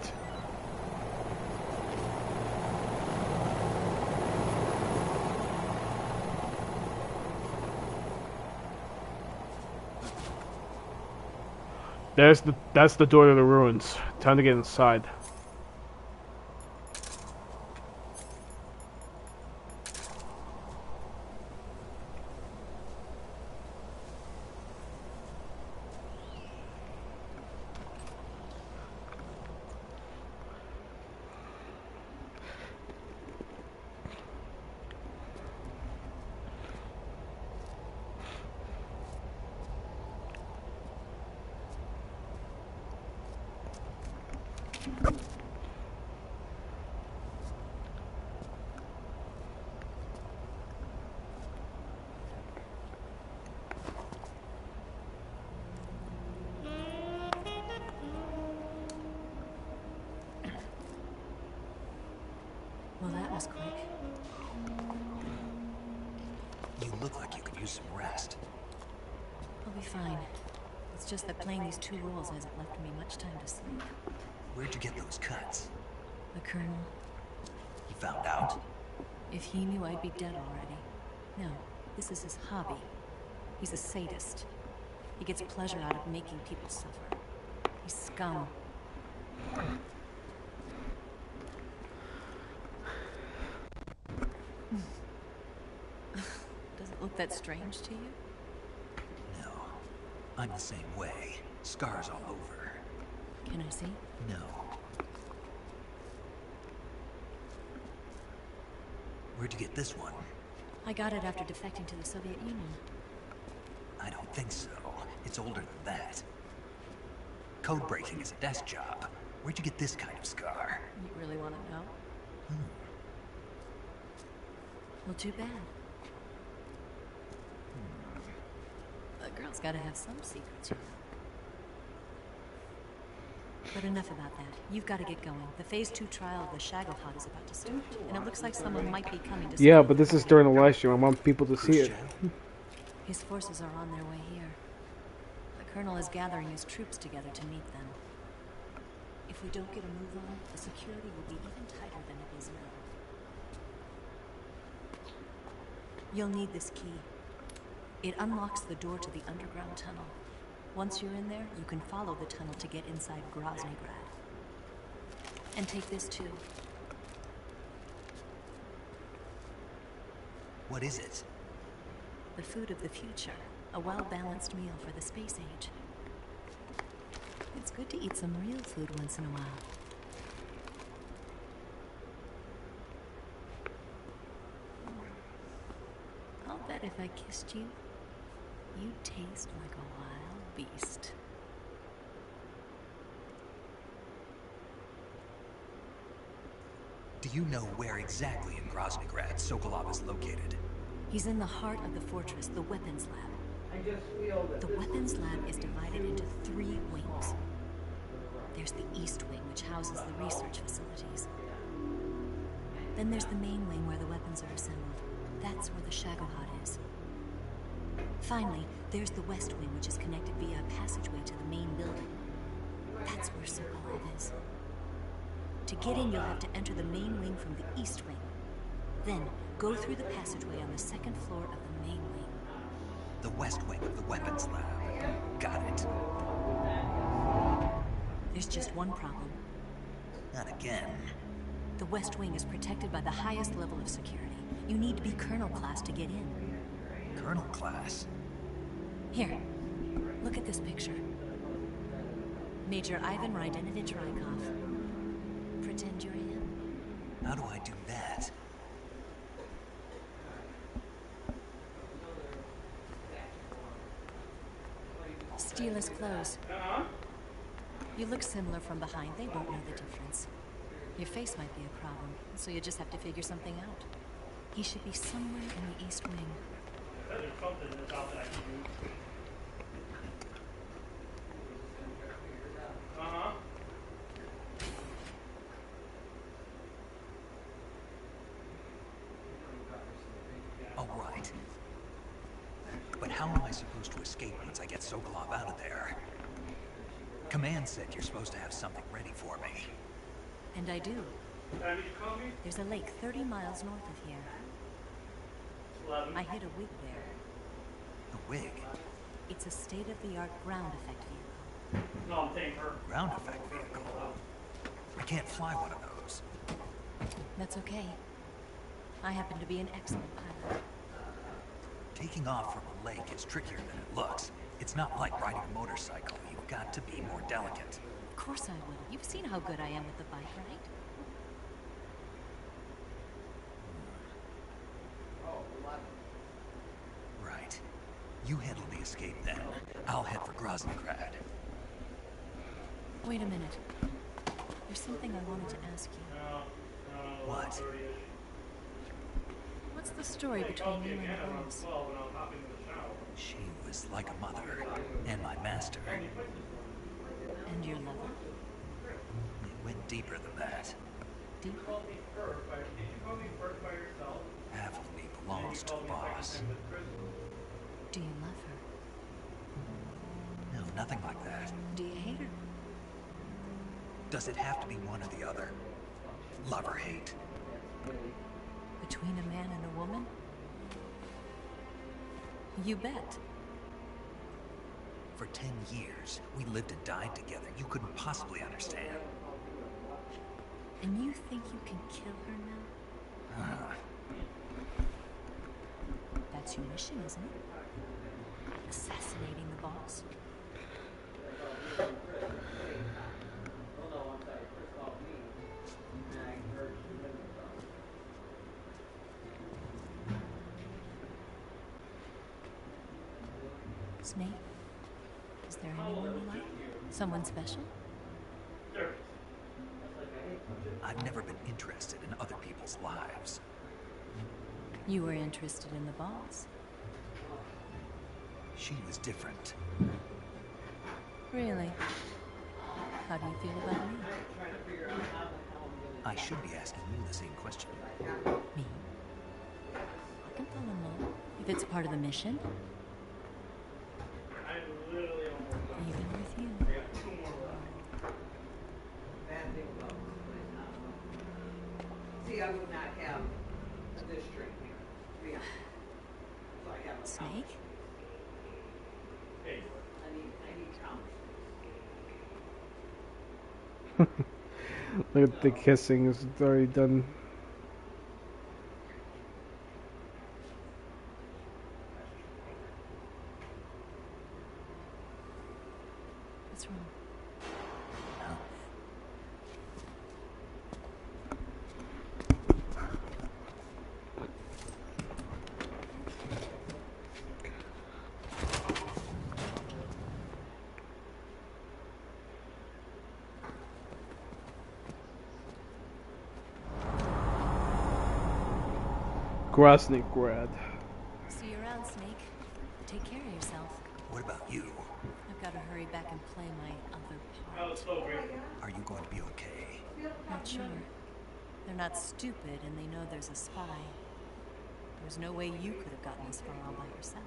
That's the door to the ruins. Time to get inside. Well, that was quick. You look like you could use some rest. I'll be fine. It's just that playing these two roles hasn't left me much time to sleep. Where'd you get those cuts? The Colonel, He found out? if he knew, I'd be dead already. No, this is his hobby. He's a sadist. He gets pleasure out of making people suffer. He's scum. Does it look that strange to you? No. I'm the same way. Scars all over. Can I see? No. Where'd you get this one? I got it after defecting to the Soviet Union. I don't think so. It's older than that. Code breaking is a desk job. Where'd you get this kind of scar? You really want to know? Well, too bad. A girl's got to have some secrets, you know. But enough about that. You've got to get going. The Phase 2 trial of the Shagohod is about to start, and it looks like someone might be coming to... Yeah, but this is during the live stream. I want people to see it. His forces are on their way here. The Colonel is gathering his troops together to meet them. If we don't get a move on, the security will be even tighter than it is now. You'll need this key. It unlocks the door to the underground tunnel. Once you're in there, you can follow the tunnel to get inside Groznygrad. And take this too. What is it? The food of the future. A well-balanced meal for the space age. It's good to eat some real food once in a while. I'll bet if I kissed you, you'd taste like a wild beast. Do you know where exactly in Groznygrad Sokolov is located? He's in the heart of the fortress, the weapons lab. I just feel that The weapons lab is divided into 3 wings. There's the East Wing, which houses the research facilities. Then there's the main wing where the weapons are assembled. That's where the Shagohod is. Finally, there's the West Wing, which is connected via a passageway to the main building. That's where Sokolov is. To get in, you'll have to enter the main wing from the east wing. Then, go through the passageway on the second floor of the main wing. The west wing of the weapons lab. Got it. There's just one problem. Not again. The west wing is protected by the highest level of security. You need to be colonel class to get in. Colonel class? Here, look at this picture. Major Ivan Rydenovich Rykov. Pretend you're him. How do I do that? Steal his clothes. You look similar from behind. They won't know the difference. Your face might be a problem, so you just have to figure something out. He should be somewhere in the east wing. There's something in this outfit I can use. All right. But how am I supposed to escape once I get Sokolov out of there? Command said you're supposed to have something ready for me. And I do. There's a lake 30 miles north of here. I hid a wig there. A wig? It's a state-of-the-art ground effect vehicle. No, I'm saying her. Ground effect vehicle? I can't fly one of those. That's okay. I happen to be an excellent pilot. Taking off from a lake is trickier than it looks. It's not like riding a motorcycle. You've got to be more delicate. Of course I will. You've seen how good I am with the bike, right? Right. You handle the escape then. I'll head for Groznygrad. Wait a minute. There's something I wanted to ask you. What? What's the story between you and the boys? She was like a mother, and my master. And your lover? It went deeper than that. Deeper? Half of me belongs to the boss. Do you love her? No, nothing like that. Do you hate her? Does it have to be one or the other? Love or hate? Between a man and a woman? You bet. For 10 years, we lived and died together. You couldn't possibly understand. And you think you can kill her now? That's your mission, isn't it? Assassinating the boss? Snake? Is there anyone you like? Someone special? I've never been interested in other people's lives. You were interested in the boss. She was different. Really? How do you feel about me? I should be asking you the same question. Me? I can fall in love if it's part of the mission. Even with you. See, I would not have this drink here. Yeah. So I have a Snake? I need couch. Look at the kissing. It's already done. What's wrong? Groznygrad. See you around, Snake. Take care of yourself. What about you? I've got to hurry back and play my other part. Are you going to be okay? Not sure. They're not stupid, and they know there's a spy. There's no way you could have gotten this far all by yourself.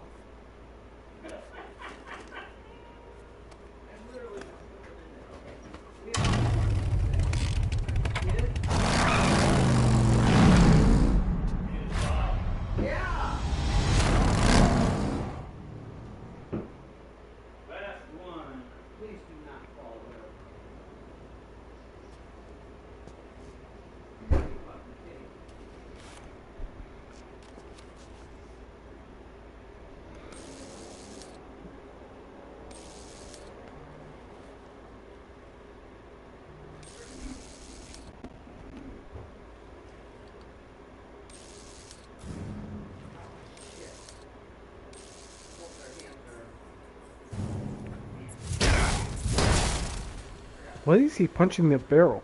Why is he punching the barrel?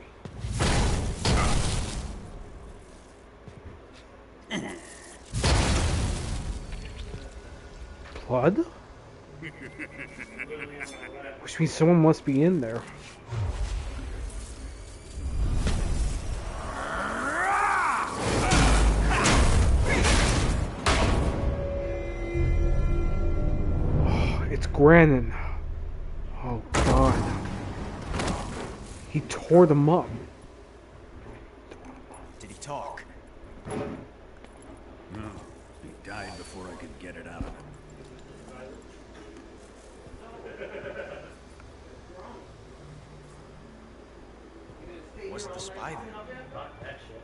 Blood? Which means someone must be in there. It's Granin. Oh god. He tore them up. Did he talk? No, he died before I could get it out of him. Was it the spy then? Not that shit.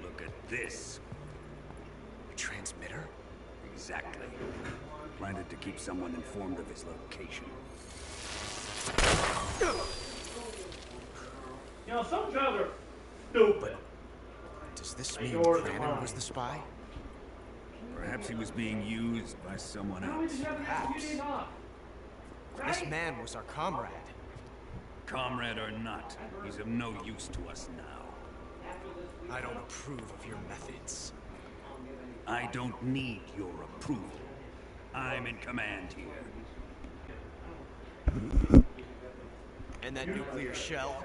Look at this. A transmitter? Exactly. Planted to keep someone informed of his location. You know, some jobs are stupid. Does this Like mean yours or Brannon mine. was the spy? Perhaps he was being used by someone No, we else. just have a few days off. This man was our comrade. Comrade or not, he's of no use to us now. I don't approve of your methods. I don't need your approval. I'm in command here. And that nuclear shell?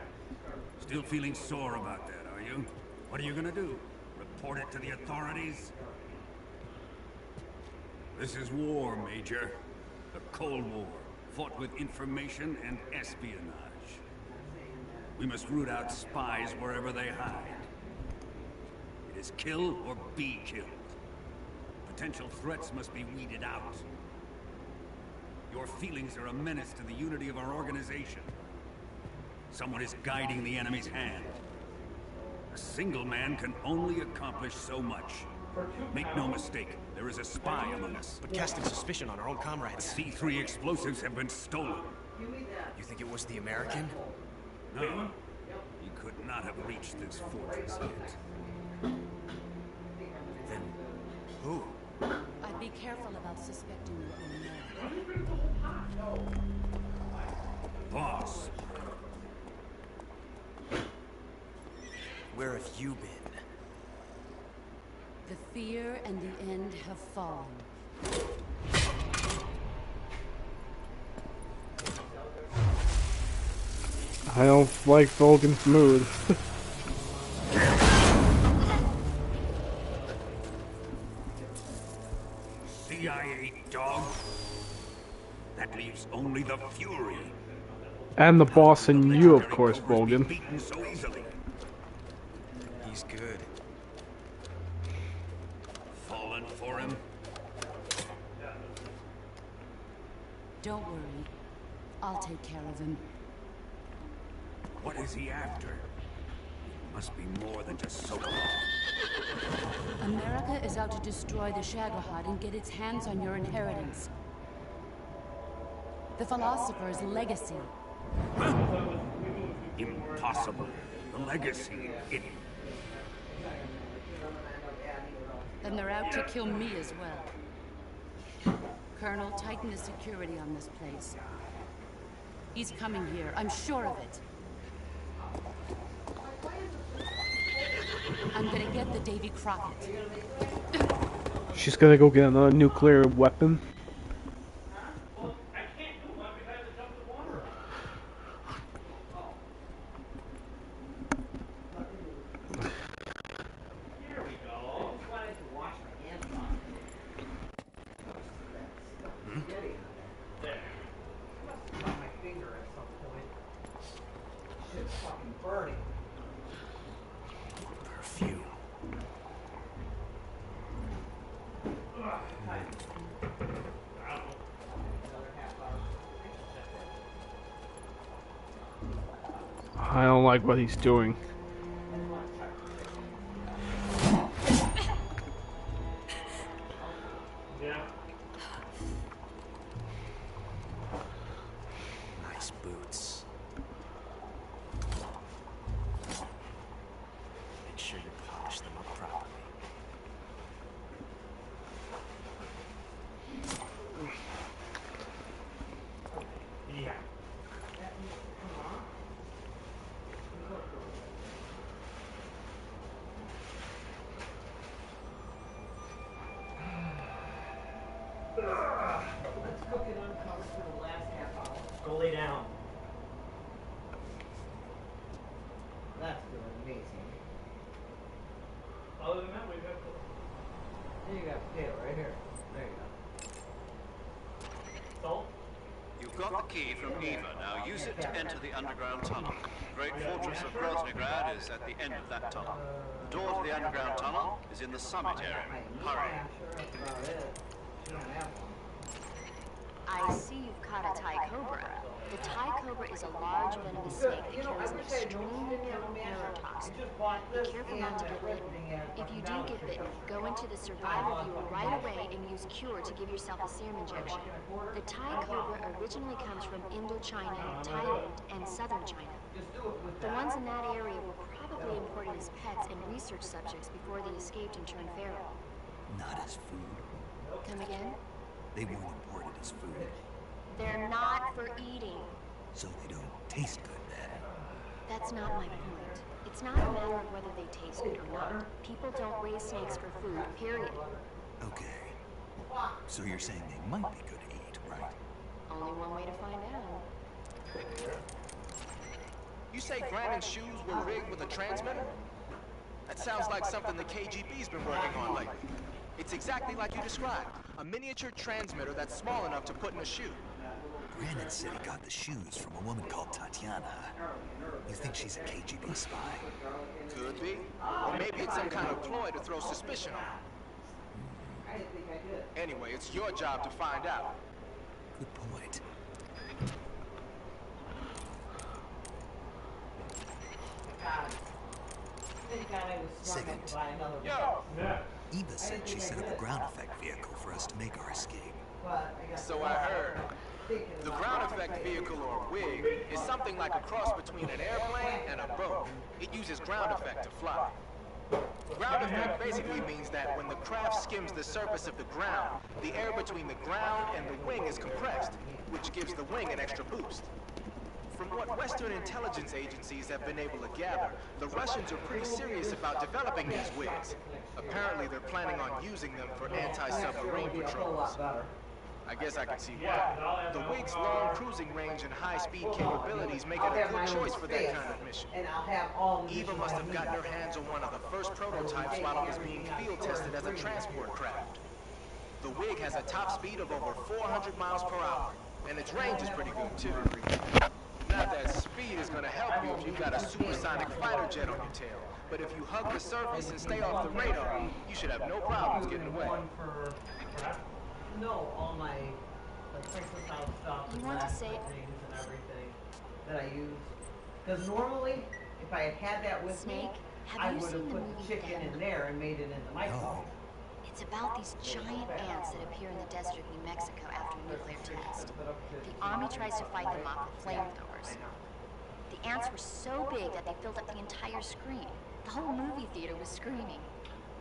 Still feeling sore about that, are you? What are you gonna do? Report it to the authorities? This is war, Major. The Cold War, fought with information and espionage. We must root out spies wherever they hide. It is kill or be killed. Potential threats must be weeded out. Your feelings are a menace to the unity of our organization. Someone is guiding the enemy's hand. A single man can only accomplish so much. Make no mistake, there is a spy among us. But casting suspicion on our own comrades. C3 explosives have been stolen. You think it was the American? No, he could not have reached this fortress yet. Then who? I'd be careful about suspecting your own men. Boss, Where have you been? The fear and the end have fallen. I don't like Vulcan's mood. CIA dog. That leaves only the Fury. And the boss and you, of course, Cobras be Vulcan. beaten so easily. He's good. Fallen for him. Don't worry. I'll take care of him. What is he after? Must be more than just Sokolov. America is out to destroy the Shagohod and get its hands on your inheritance. The philosopher's legacy. Impossible. The legacy. It. Then they're out to kill me as well. Colonel, tighten the security on this place. He's coming here, I'm sure of it. I'm gonna get the Davy Crockett. She's gonna go get another nuclear weapon. Perfume. I don't like what he's doing. Nice boots. Make sure you polish them up properly. You've got the key from Eva. Now use it to enter the underground tunnel. The great fortress of Groznygrad is at the end of that tunnel. The door to the underground tunnel is in the summit area. Hurry. I see you've caught a Thai cobra. The Thai cobra is a large venomous snake that carries an extremely potent neurotoxin. Be careful not to get bitten. If you do get bitten, go into the survivor viewer right away and use Cure to give yourself a serum injection. The Thai cobra originally comes from Indochina, Thailand, and southern China. The ones in that area were probably imported as pets and research subjects before they escaped and turned feral. Not as food. Come again? They weren't imported as food, They're not for eating. so they don't taste good then. That's not my point. It's not a matter of whether they taste good or not. People don't raise snakes for food, period. Okay. So you're saying they might be good to eat, right? Only one way to find out. You say Brandon's shoes were rigged with a transmitter? That sounds like something the KGB's been working on lately. It's exactly like you described. A miniature transmitter that's small enough to put in a shoe. Brandon said he got the shoes from a woman called Tatiana. You think she's a KGB spy? Could be. Or maybe it's some kind of ploy to throw suspicion on. Anyway, it's your job to find out. Good point. Second. Yo! Eva said she set up a ground effect vehicle for us to make our escape. So I heard. The ground effect vehicle, or WIG, is something like a cross between an airplane and a boat. It uses ground effect to fly. Ground effect basically means that when the craft skims the surface of the ground, the air between the ground and the wing is compressed, which gives the wing an extra boost. From what Western intelligence agencies have been able to gather, the Russians are pretty serious about developing these WIGs. Apparently they're planning on using them for anti-submarine patrols. I guess I can see why. The WIG's long cruising range and high-speed capabilities make it a good choice for that kind of mission. Eva must have gotten her hands on one of the first prototypes while it was being field tested as a transport craft. The WIG has a top speed of over 400 miles per hour, and its range is pretty good too. Not that speed is gonna help you if you've got a supersonic fighter jet on your tail, but if you hug the surface and stay off the radar, you should have no problems getting away. No, all my Princess House stuff You and want to last say- things and everything that I use. Because normally, if I had had that with me, Snake, I have you would seen have the put the movie chicken Venom? in there and made it in the microwave. It's about these giant ants that appear in the desert of New Mexico after a nuclear test. The army tries to fight them off with flamethrowers. The ants were so big that they filled up the entire screen. The whole movie theater was screaming.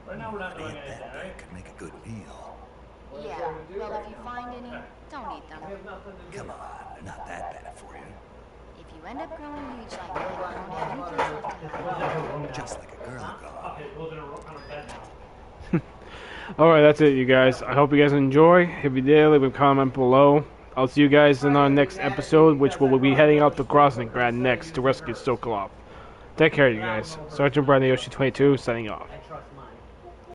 Right now we're not doing An ant anything, that right? big could make a good meal. Yeah, well, if you find any, don't eat them. Come on, they're not that bad for you. If you end up growing huge like me, you won't have any place left to go. Just like a girl gone. Okay, well then we're on our bed now. Alright, that's it, you guys. I hope you guys enjoy. If you did, leave a comment below. I'll see you guys in our next episode, which will be heading out to Groznygrad next to rescue Sokolov. Take care, you guys. Sergeant Brandon Yoshi 22 signing off. I trust